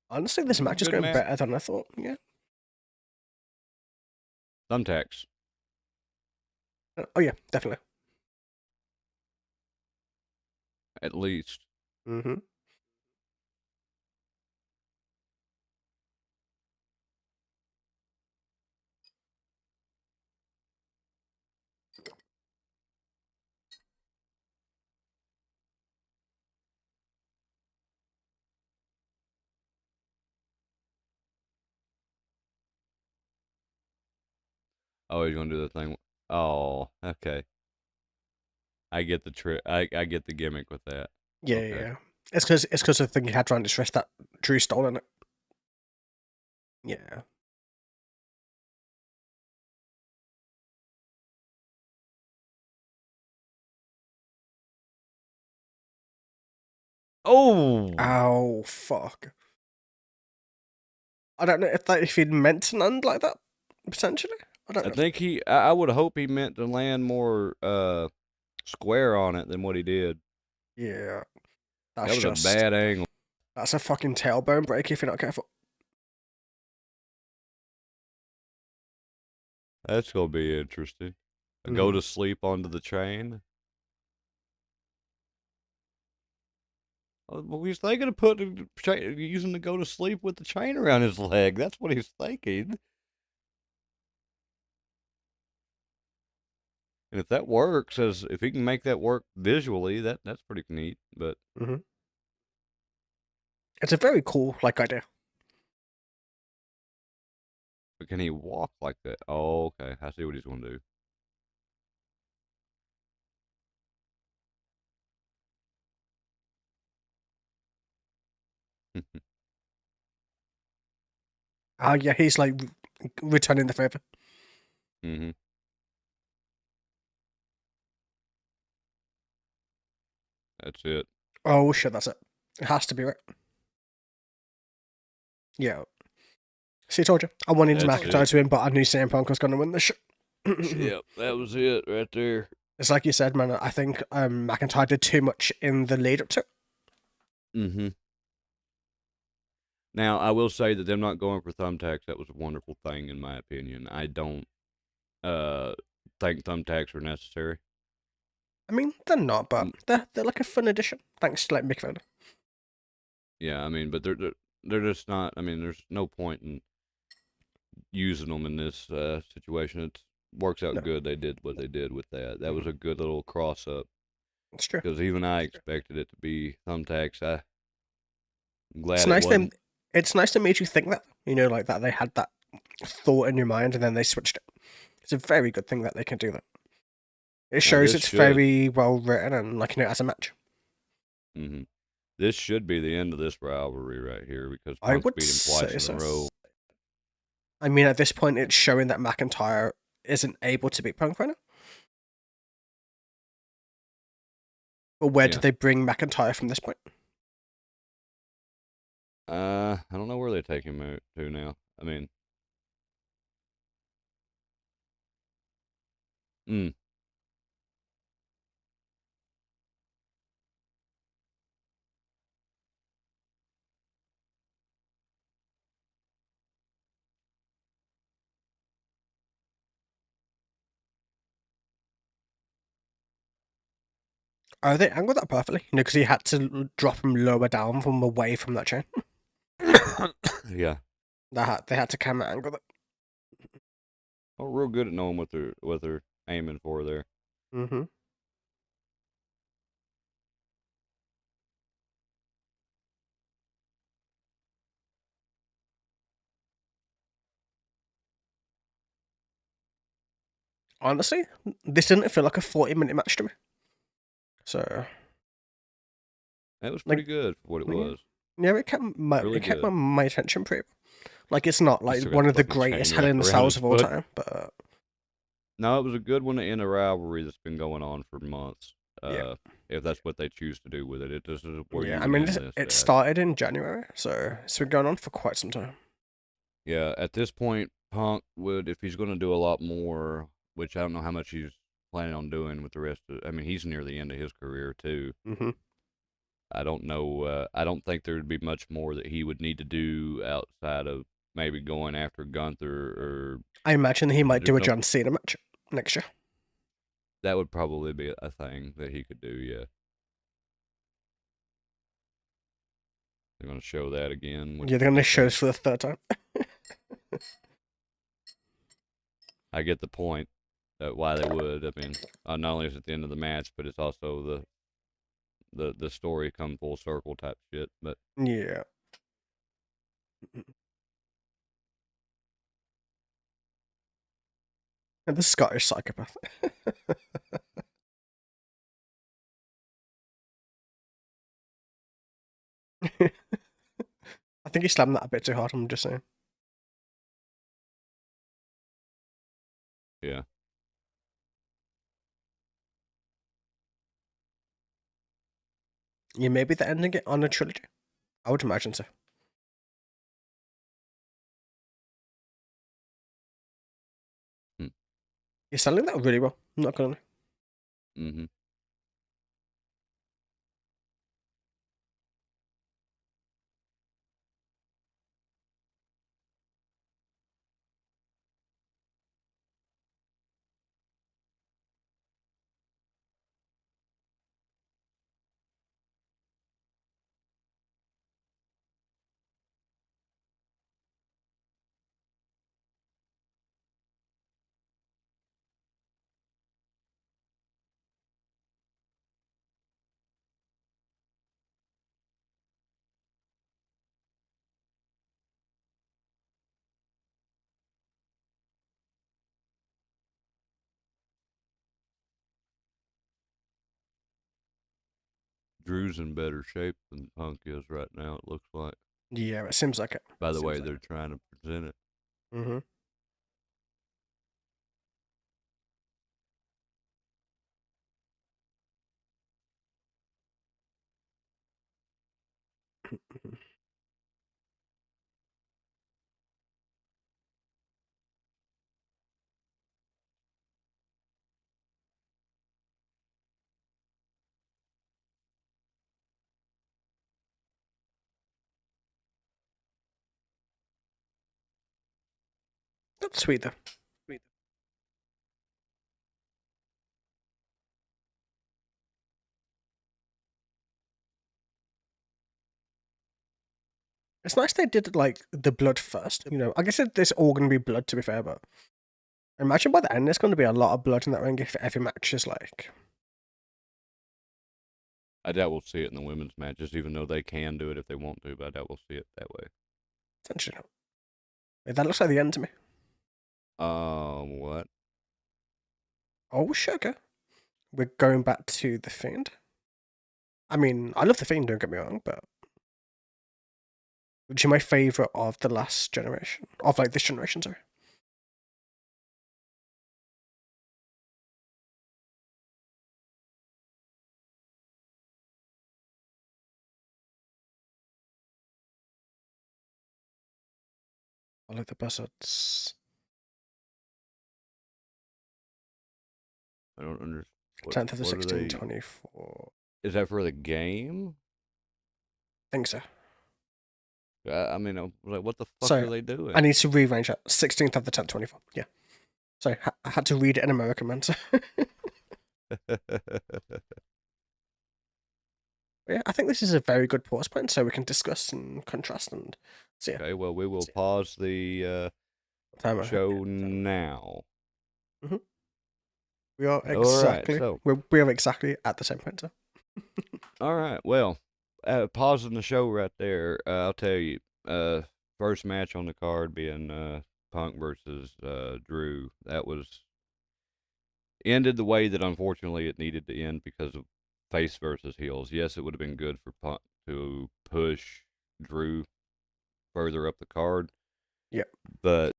honestly, this match is Good going match. better than I thought, yeah. Thumbtacks. Oh, yeah, definitely. At least. Mm-hmm. Oh, he's going to do the thing. Oh, okay. I get the trick. I get the gimmick with that. Yeah, Okay. yeah. It's because of the thing he had trying to stress that Drew stole in it. Yeah. Oh, Ow, fuck. I don't know if he'd meant to land like that, potentially. I don't I know. think I would hope he meant to land more square on it than what he did. Yeah. That That's was a just. bad angle. That's a fucking tailbone break if you're not careful. That's gonna be interesting. Go to sleep onto the train. Well, he's thinking of using the go to sleep with the chain around his leg. That's what he's thinking. And if that works, as if he can make that work visually, that's pretty neat. But It's a very cool, like, idea. can he walk like that? Oh, okay. I see what he's gonna do. Oh, yeah, he's, like, returning the favor. Mm-hmm. That's it. Oh, shit, that's it. It has to be, right? Yeah. See, I told you. I wanted That's McIntyre it. to win, but I knew CM Punk was going to win this shit. Yep, that was it right there. It's like you said, man. I think McIntyre did too much in the lead up to it. Mm-hmm. Now, I will say that them not going for thumbtacks, that was a wonderful thing, in my opinion. I don't uh, think thumbtacks are necessary. I mean, they're not, but they're like a fun addition. Thanks to like Mick Foley. Yeah, I mean, but they're just not. I mean, there's no point in using them in this situation. It works out No, good. They did what they did with that. That was mm, a good little cross up it's true. because even I expected it to be thumbtacks. I'm It's glad it nice they. wasn't. It's nice to make you think that like that they had that thought in your mind and then they switched it. It's a very good thing that they can do that. It Now shows this it's should. very well written and as a match. hmm This should be the end of this rivalry right here because I Punk's would beat him twice say in a so. row. I mean, at this point, it's showing that McIntyre isn't able to beat Punk right now. But where do Yeah. they bring McIntyre from this point? I don't know where they take him out to now. I mean, mm, Oh, they angled that perfectly. Because he had to drop him lower down from away from that chain. yeah. They had to camera angle that. Oh, real good at knowing what they're aiming for there. Mm-hmm. Honestly, this didn't feel like a 40-minute match to me. So, That was pretty like, good for what it yeah, was. yeah, Really it kept good. my attention pretty. Like, it's not He like still got one the of the fucking greatest chain Hell in wrapped the around Cells his of all foot. time, but No, it was a good one to end a rivalry that's been going on for months. yeah, If that's what they choose to do with it, this is where yeah. you I would mean, end this it at. started in January, so it's been going on for quite some time. Yeah, at this point, Punk would, if he's going to do a lot more, which I don't know how much he's planning on doing with the rest of. I mean, he's near the end of his career too. Mm-hmm. I don't know. I don't think there would be much more that he would need to do outside of maybe going after Gunther or I imagine he might do there's a no. John Cena match next year. That would probably be a thing that he could do. Yeah, they're going to show that again, which Yeah, they're would gonna be show fun. us for the third time. I get the point why they would. I mean, not only is it the end of the match, but it's also the story come full circle type shit. But Yeah. And the Scottish psychopath. I think he slammed that a bit too hard. I'm just saying. yeah, Yeah, maybe they're ending it on a trilogy. I would imagine so. hmm. You're selling that really well. I'm not gonna. Mm-hmm. Drew's in better shape than Punk is right now. It looks like Yeah, it seems like it. by the way they're trying to present it. Mm-hmm. That's sweet though. It's nice they did like the blood first. I guess it's all going to be blood, to be fair, but imagine by the end there's going to be a lot of blood in that ring if every match is like. I doubt we'll see it in the women's matches, even though they can do it if they want to, but I doubt we'll see it that way. Essentially, that looks like the end to me. What? Oh, sugar. We're going back to the Fiend. I mean, I love the Fiend, don't get me wrong, but which is my favourite of the last generation. Of like this generation, sorry. I like the buzzards. I don't understand. 10th of the What are they? 1624. Is that for the game? Think so. I mean, I was like, what the fuck So, are they doing? I need to rearrange that. 16th of the 10th, 24. Yeah. Sorry, I had to read it in American, man. So. Yeah, I think this is a very good pause point, so we can discuss and contrast and see. Okay, well, we will pause the Timer. show now. Mm-hmm. We are exactly. All right, so we are exactly at the same point. So. All right. Well, pausing the show right there. I'll tell you. First match on the card being Punk versus Drew. That was ended the way that unfortunately it needed to end because of face versus heels. Yes, it would have been good for Punk to push Drew further up the card. Yep. But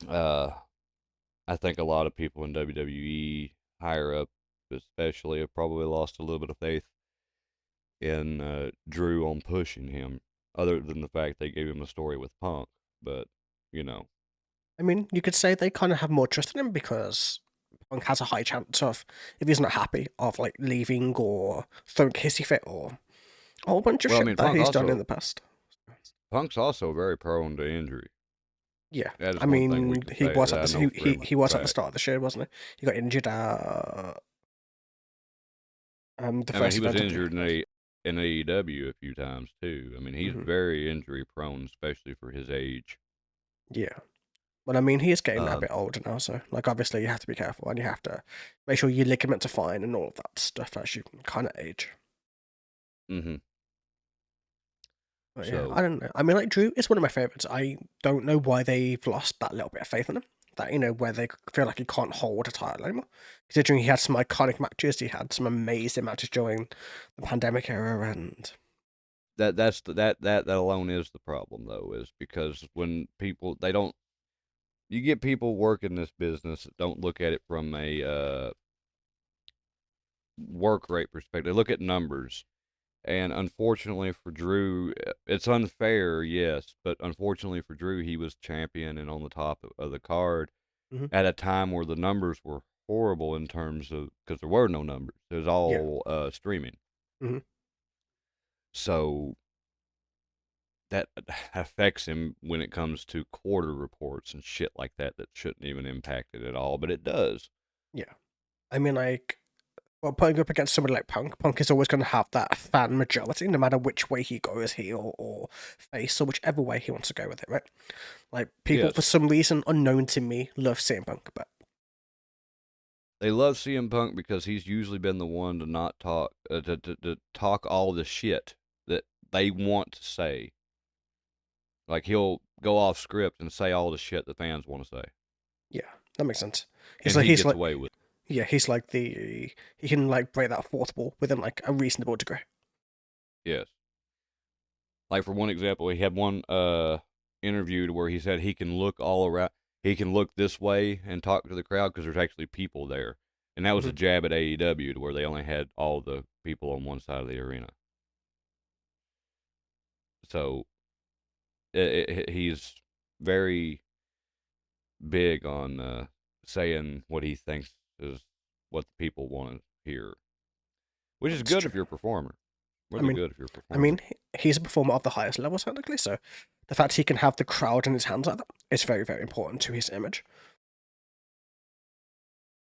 I think a lot of people in WWE higher up, especially, have probably lost a little bit of faith in Drew on pushing him, other than the fact they gave him a story with Punk. But I mean, you could say they kind of have more trust in him because Punk has a high chance of, if he's not happy, of like leaving or throwing a hissy fit or a whole bunch of well, I shit mean, that he's done in the past. Punk's also very prone to injury. Yeah, That is I one thing we mean, can he say was that at I the know for he was at the fact. start of the show, wasn't he? He got injured the I mean, first he was event of injured in AEW a few times too. I mean, he's very injury prone, especially for his age. Yeah. But I mean, he is getting a Um, bit older now, so like obviously you have to be careful and you have to make sure your ligaments are fine and all of that stuff as you kind of age. mm-hmm. But yeah, So I don't know. I mean, like Drew is one of my favorites. I don't know why they've lost that little bit of faith in him. That where they feel like he can't hold a title anymore. Considering he had some iconic matches, he had some amazing matches during the pandemic era, and that alone is the problem, though, is because when people they don't, you get people working this business that don't look at it from a work rate perspective. They look at numbers. And unfortunately for Drew, it's unfair, yes, but unfortunately for Drew, he was champion and on the top of the card mm-hmm. at a time where the numbers were horrible in terms of because there were no numbers. It was Yeah. all streaming. Mm-hmm. So that affects him when it comes to quarter reports and shit like that that shouldn't even impact it at all, but it does. Yeah. I mean, like, well, putting up against somebody like Punk, Punk is always going to have that fan majority, no matter which way he goes, heel or face, or whichever way he wants to go with it, right? Like, people, Yes. for some reason unknown to me, love CM Punk, but They love CM Punk because he's usually been the one to not talk to talk all the shit that they want to say. Like he'll go off script and say all the shit the fans want to say, yeah, that makes sense. and he gets away with it. Yeah, he's like he can like break that fourth wall within like a reasonable degree. Yes. Like for one example, he had one interview to where he said he can look all around. He can look this way and talk to the crowd because there's actually people there, and that was a jab at AEW to where they only had all the people on one side of the arena. So he's very big on saying what he thinks is what the people want to hear, which is That's good true. if you're a performer. I Really mean, good if you're a I performer. mean, he's a performer of the highest level technically, so the fact he can have the crowd in his hands like that is very, very important to his image.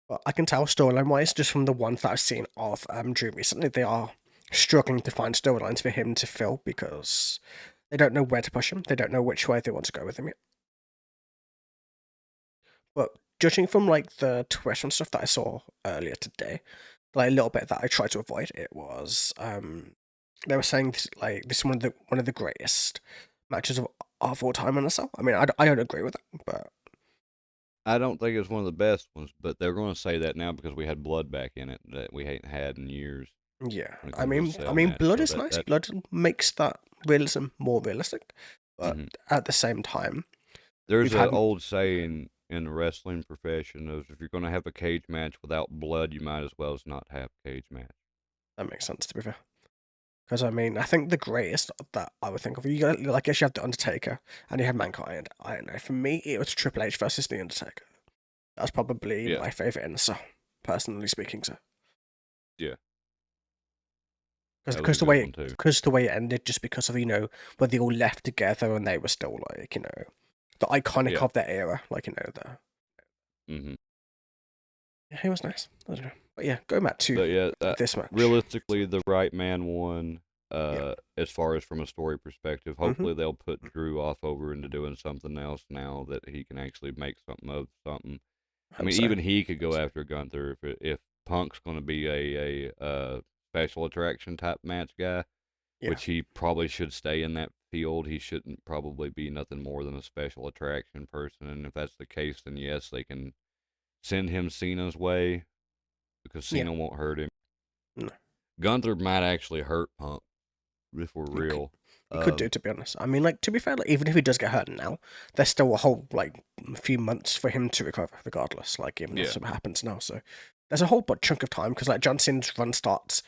But I can tell storyline wise, just from the ones that I've seen of Drew recently, they are struggling to find storylines for him to fill because They don't know where to push him. They don't know which way they want to go with him yet. But judging from like the Twitter and stuff that I saw earlier today, like a little bit that I tried to avoid, it was they were saying this is one of the greatest matches of all time in itself. I mean, I don't agree with it, but I don't think it's one of the best ones, but they're going to say that now because we had blood back in it that we ain't had in years yeah, when it comes to a cell I mean, match. blood So is nice. Blood makes that realism more realistic, but hmm at the same time, there's we've an had old saying in the wrestling profession of if you're going to have a cage match without blood, you might as well as not have a cage match. that makes sense to be fair. Because I mean, I think the greatest that I would think of, you got like, I guess you have the Undertaker and you have Mankind. I don't know. For me, it was Triple H versus the Undertaker. That's probably Yeah, my favorite in so personally speaking. So yeah, that was a because good one too. the way it ended, just because of when they all left together and they were still like the iconic Yeah. of their era, like the hmm yeah, it was nice. I don't know, but yeah, go back to But yeah, this match. realistically, the right man won. Yeah. As far as from a story perspective, Mm-hmm. hopefully they'll put Drew off over into doing something else now that he can actually make something of something. I Hope mean, so. even he could go after Gunther if Punk's going to be a special attraction type match guy, Yeah. which he probably should stay in that field. He shouldn't probably be nothing more than a special attraction person. And if that's the case, then yes, they can send him Cena's way because Yeah. Cena won't hurt him. No. Gunther might actually hurt Punk if we're He could, real. he could do, to be honest. I mean, like, to be fair, like, even if he does get hurt now, there's still a whole like few months for him to recover, regardless. Like, even if Yeah, something happens now, so there's a whole chunk of time because like John Cena's run starts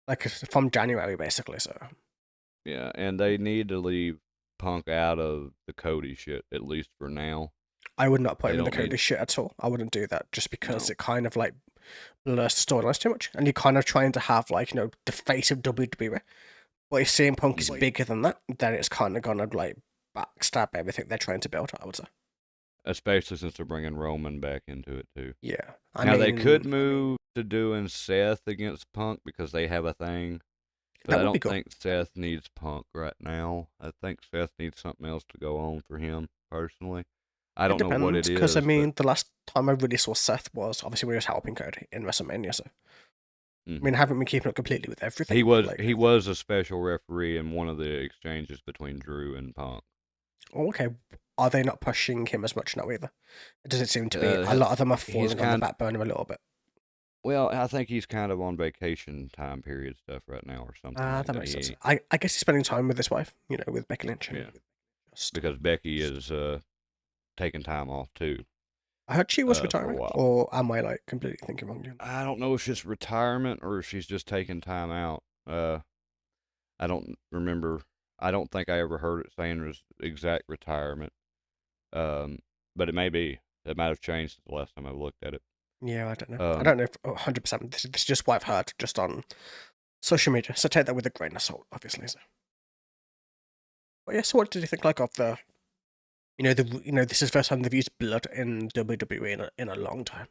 like from January basically. So yeah, and they need to leave Punk out of the Cody shit at least for now. I would not put They him in the don't need Cody shit at all. I wouldn't do that just because no. it kind of like blurs the storylines too much, and you're kind of trying to have like the face of WWE. But if CM Punk is Mhm. bigger than that, then it's kind of gonna like backstab everything they're trying to build. I would say. Especially since they're bringing Roman back into it too. Yeah, Now they could move to doing Seth against Punk because they have a thing, but that I would be don't cool. think Seth needs Punk right now. I think Seth needs something else to go on for him personally. I It don't know what depends, it because I is, but mean, the last time I really saw Seth was obviously when he was helping Cody in WrestleMania. So I mean, mhm. I haven't been keeping up completely with everything, he but was like, he was a special referee in one of the exchanges between Drew and Punk. oh, okay, are they not pushing him as much now either? Does it seem to be a Uh, lot of them are he's falling on the kind back burner a little bit? well, I think he's kind of on vacation time period stuff right now or something Ah, like that that. makes sense. He I guess he's spending time with his wife, with Becky Lynch, and yeah, just because Becky is taking time off too I heard she was for a retiring, while. or am I like completely thinking wrong again? I don't know if it's retirement or if she's just taking time out. I don't remember. I don't think I ever heard it saying it was exact retirement. Um, but it may be. It might have changed the last time I looked at it. Yeah, I don't know. I Um, don't know if 100%. This is just what I've heard just on social media. So take that with a grain of salt, obviously. So. But yeah, so what did you think like of the this is the first time they've used blood in WWE in a long time.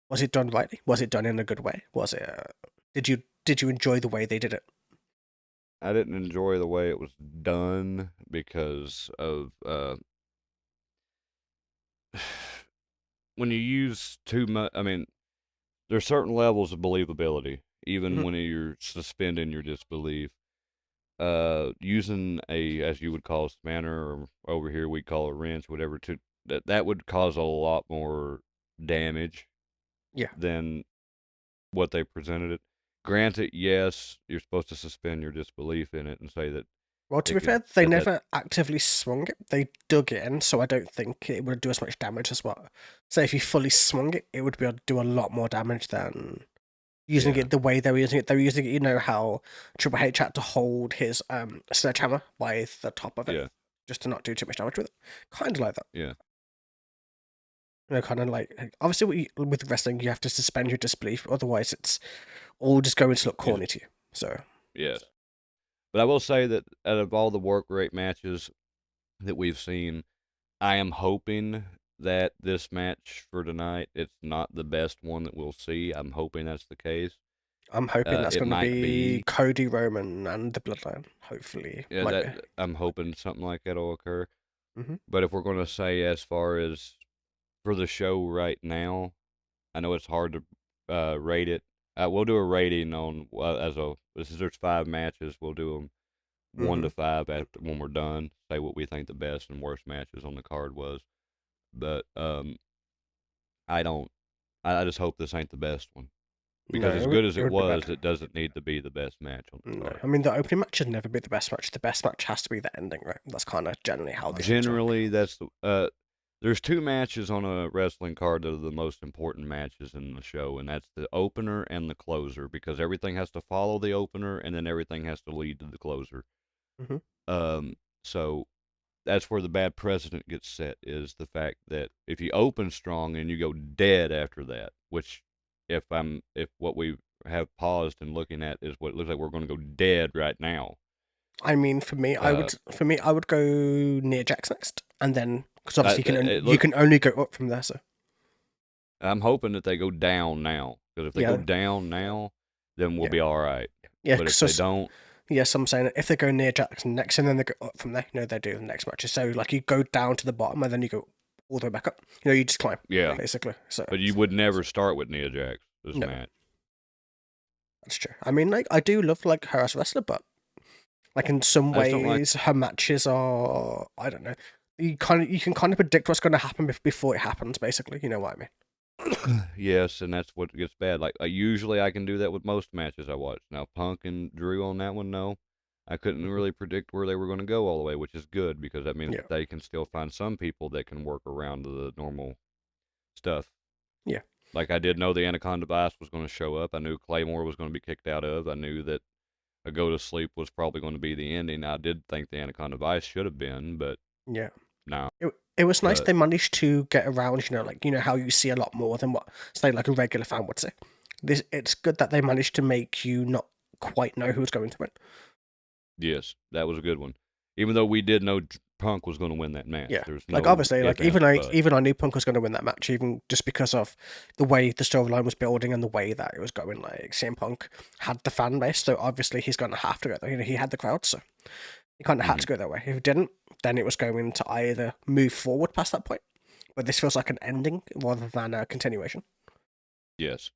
Was it done rightly? Was it done in a good way? Was it? Did you enjoy the way they did it? I didn't enjoy the way it was done because of when you use too much. I mean, there's certain levels of believability, even Hmm. when you're suspending your disbelief. Using a, as you would call a spanner, or over here we call a wrench, whatever, to that would cause a lot more damage Yeah. than what they presented it. Granted, yes, you're supposed to suspend your disbelief in it and say that Well, to it be could fair, they that never actively swung it. They dug it in, so I don't think it would do as much damage as what. So if you fully swung it, it would be able to do a lot more damage than using yeah it the way they were using it. They were using it, how Triple H had to hold his sledgehammer by the top of it yeah just to not do too much damage with it. Kind of like that. yeah Kind of like obviously with wrestling you have to suspend your disbelief, otherwise it's all just going to look yeah corny to you. So yes. But I will say that out of all the work rate matches that we've seen, I am hoping that this match for tonight it's not the best one that we'll see. I'm hoping that's the case I'm hoping that's It going to might be be Cody, Roman, and the Bloodline. Hopefully, yeah, might that be. I'm hoping something like that'll occur. Hmm. But if we're going to say as far as for the show right now, I know it's hard to rate it. We'll do a rating on since there's 5 matches. We'll do them one Hmm. to five after when we're done. Say what we think the best and worst matches on the card was. But I don't. I just hope this ain't the best one No, because as good as it it would be bad. was, it doesn't need to be the best match on the No, card. I mean the opening match should never be the best match. The best match has to be the ending, right? That's kind of generally how these things work. Generally, that's the. There's 2 matches on a wrestling card that are the most important matches in the show, and that's the opener and the closer because everything has to follow the opener and then everything has to lead to the closer. Hmm. Um, so that's where the bad precedent gets set is the fact that if you open strong and you go dead after that, which if what we have paused and looking at is what it looks like we're going to go dead right now. I mean, for me, Uh, I would go near Jack's next, and then because obviously it you look can only go up from there. So I'm hoping that they go down now because if they go yeah, down now, then we'll yeah, be all right. yeah. But if they So don't, yes, I'm saying if they go near Jackson next, and then they go up from there, they do the next matches. So like you go down to the bottom, and then you go all the way back up. You just climb yeah. basically. So But you would never start with Nia Jax this no, match. that's true. I mean, like I do love like her as a wrestler, but like in some I just don't like. ways, her matches are I don't know. You can kind of predict what's going to happen before it happens. Basically, you know what I mean? Yes, and that's what gets bad. Like usually I can do that with most matches I watch. Now Punk and Drew on that one, no, I couldn't Mhm. really predict where they were going to go all the way, which is good because that means Yeah, that they can still find some people that can work around the normal stuff. yeah, Like I did know the Anaconda Vice was going to show up. I knew Claymore was going to be kicked out of. I knew that a Go to Sleep was probably going to be the ending. I did think the Anaconda Vice should have been, but yeah. no. It was nice But they managed to get around. Like how you see a lot more than what say like a regular fan would say. It's good that they managed to make you not quite know who's going to win. yes, that was a good one. Even though we did know Punk was going to win that match, Yeah, there's like no obviously, if, ands, or buts. even I knew Punk was going to win that match, even just because of the way the storyline was building and the way that it was going. Like CM Punk had the fan base, so obviously he's going to have to go there. He had the crowd, so he kind of had Hmm. to go that way. If he didn't, then it was going to either move forward past that point, but this feels like an ending rather than a continuation. Yes,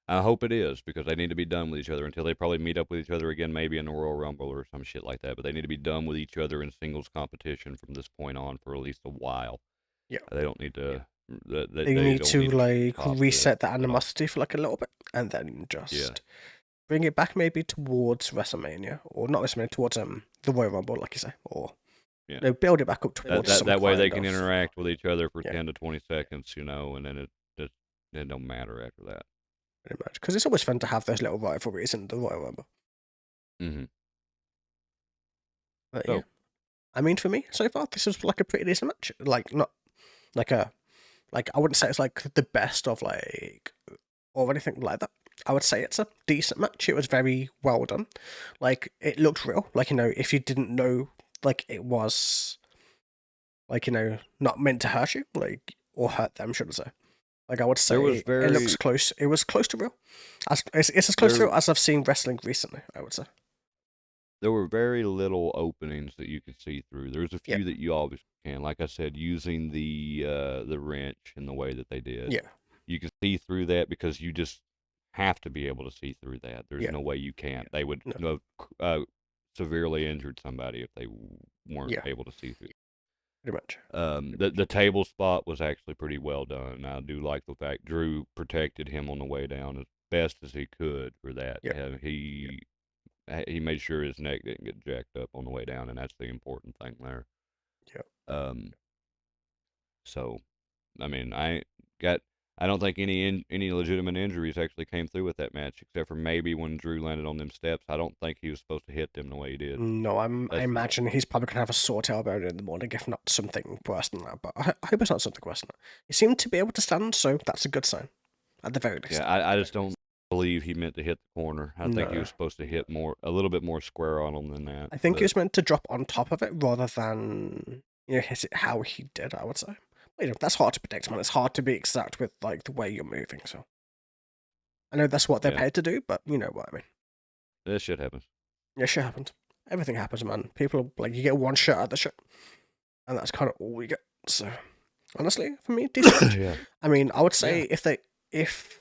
I hope it is because they need to be done with each other until they probably meet up with each other again, maybe in the Royal Rumble or some shit like that. But they need to be done with each other in singles competition from this point on for at least a while. Yeah, They don't need to. they They need don't to need to like pop reset the the top. animosity for like a little bit, and then Yeah, just bring it back maybe towards WrestleMania, or not WrestleMania, towards the Royal Rumble, like you say, or yeah. build it back up That towards that some that way they kind can of interact with each other for yeah, 10 to 20 seconds, and then it don't matter after that. pretty much. Because it's always fun to have those little rivalries in the Royal Rumble. Hmm. But yeah, So I mean, for me so far, this is like a pretty decent match. Like not like a like I wouldn't say it's like the best of like or anything like that. I would say it's a decent match. It was very well done. Like it looked real. Like if you didn't know, like it was like not meant to hurt you, like or hurt them, should I say? Like I would there was say it looks very close. It was close to real. It's as close to there real as I've seen wrestling recently. I would say. there were very little openings that you could see through. There's a Yeah, few that you always can, like I said, using the wrench in the way that they did. yeah, You can see through that because you just have to be able to see through that. There's yeah. no way you can't. They would No, have severely injured somebody if they weren't yeah, able to see through. pretty much. The table spot was actually pretty well done. I do like the fact Drew protected him on the way down as best as he could for that. Yeah, He made sure his neck didn't get jacked up on the way down, and that's the important thing there. yeah. Um, so I mean, got I don't think any legitimate injuries actually came through with that match, except for maybe when Drew landed on them steps. I don't think he was supposed to hit them the way he did. No, I That's imagine he's probably gonna have a sore tailbone in the morning, if not something worse than that. But I hope it's not something worse than that. He seemed to be able to stand, so that's a good sign, at the very yeah. least. I just don't believe he meant to hit the corner. I think he No, was supposed to hit a little bit more square on him than that. I think he But was meant to drop on top of it rather than hit it how he did. I would say. But, that's hard to predict, man. It's hard to be exact with like the way you're moving. So I know that's what they're Yeah, paid to do, but you know what I mean. this shit happens. Yeah, shit happens. Everything happens, man. People, like, you get one shot at the shit, and that's kind of all we get. So, honestly, for me, decent match. Yeah, I mean, I would yeah, say if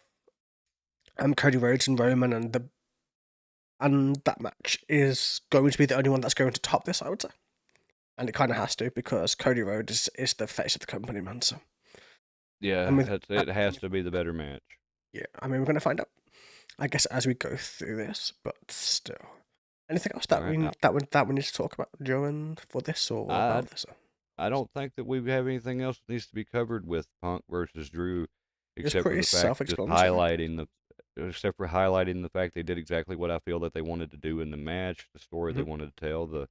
Cody Rhodes and Roman and that match is going to be the only one that's going to top this, I would say. And it kind of has to, because Cody Rhodes is the face of the company, man. So, yeah. and with It has to be the better match. yeah, I mean, we're going to find out, I guess, as we go through this. But still, anything else All that right, we need to talk about during for this or I about this? I don't think that we have anything else that needs to be covered with Punk versus Drew, It's except for pretty the fact just self-explanatory. highlighting the fact they did exactly what I feel that they wanted to do in the match, the story they Mm-hmm. wanted to tell, the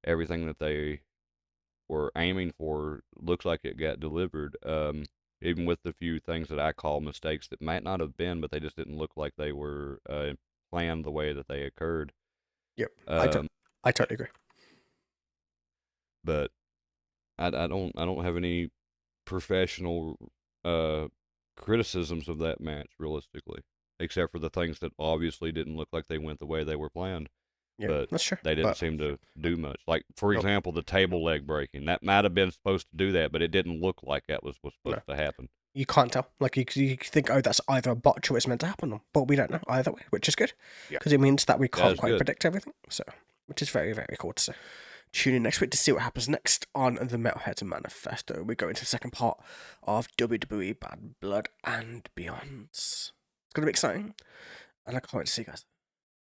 everything that they were aiming for looks like it got delivered. Even with the few things that I call mistakes that might not have been, but they just didn't look like they were planned the way that they occurred. Yep, Um, I totally agree. but I don't have any professional uh, criticisms of that match realistically, except for the things that obviously didn't look like they went the way they were planned. Yeah, But that's true. they didn't But seem to do much. Like for nope, example, the table leg breaking that might have been supposed to do that, but it didn't look like that was no, supposed to happen. you can't tell. Like you think, oh, that's either a botch or it's meant to happen, but we don't know either way, which is good Yeah, because it means that we that can't is quite good. predict everything. So, which is very very cool to see. Tune in next week to see what happens next on the Metalhead Manifesto. We go into the second part of WWE Bad Blood and Beyond. It's gonna be exciting, and I can't wait to see you guys.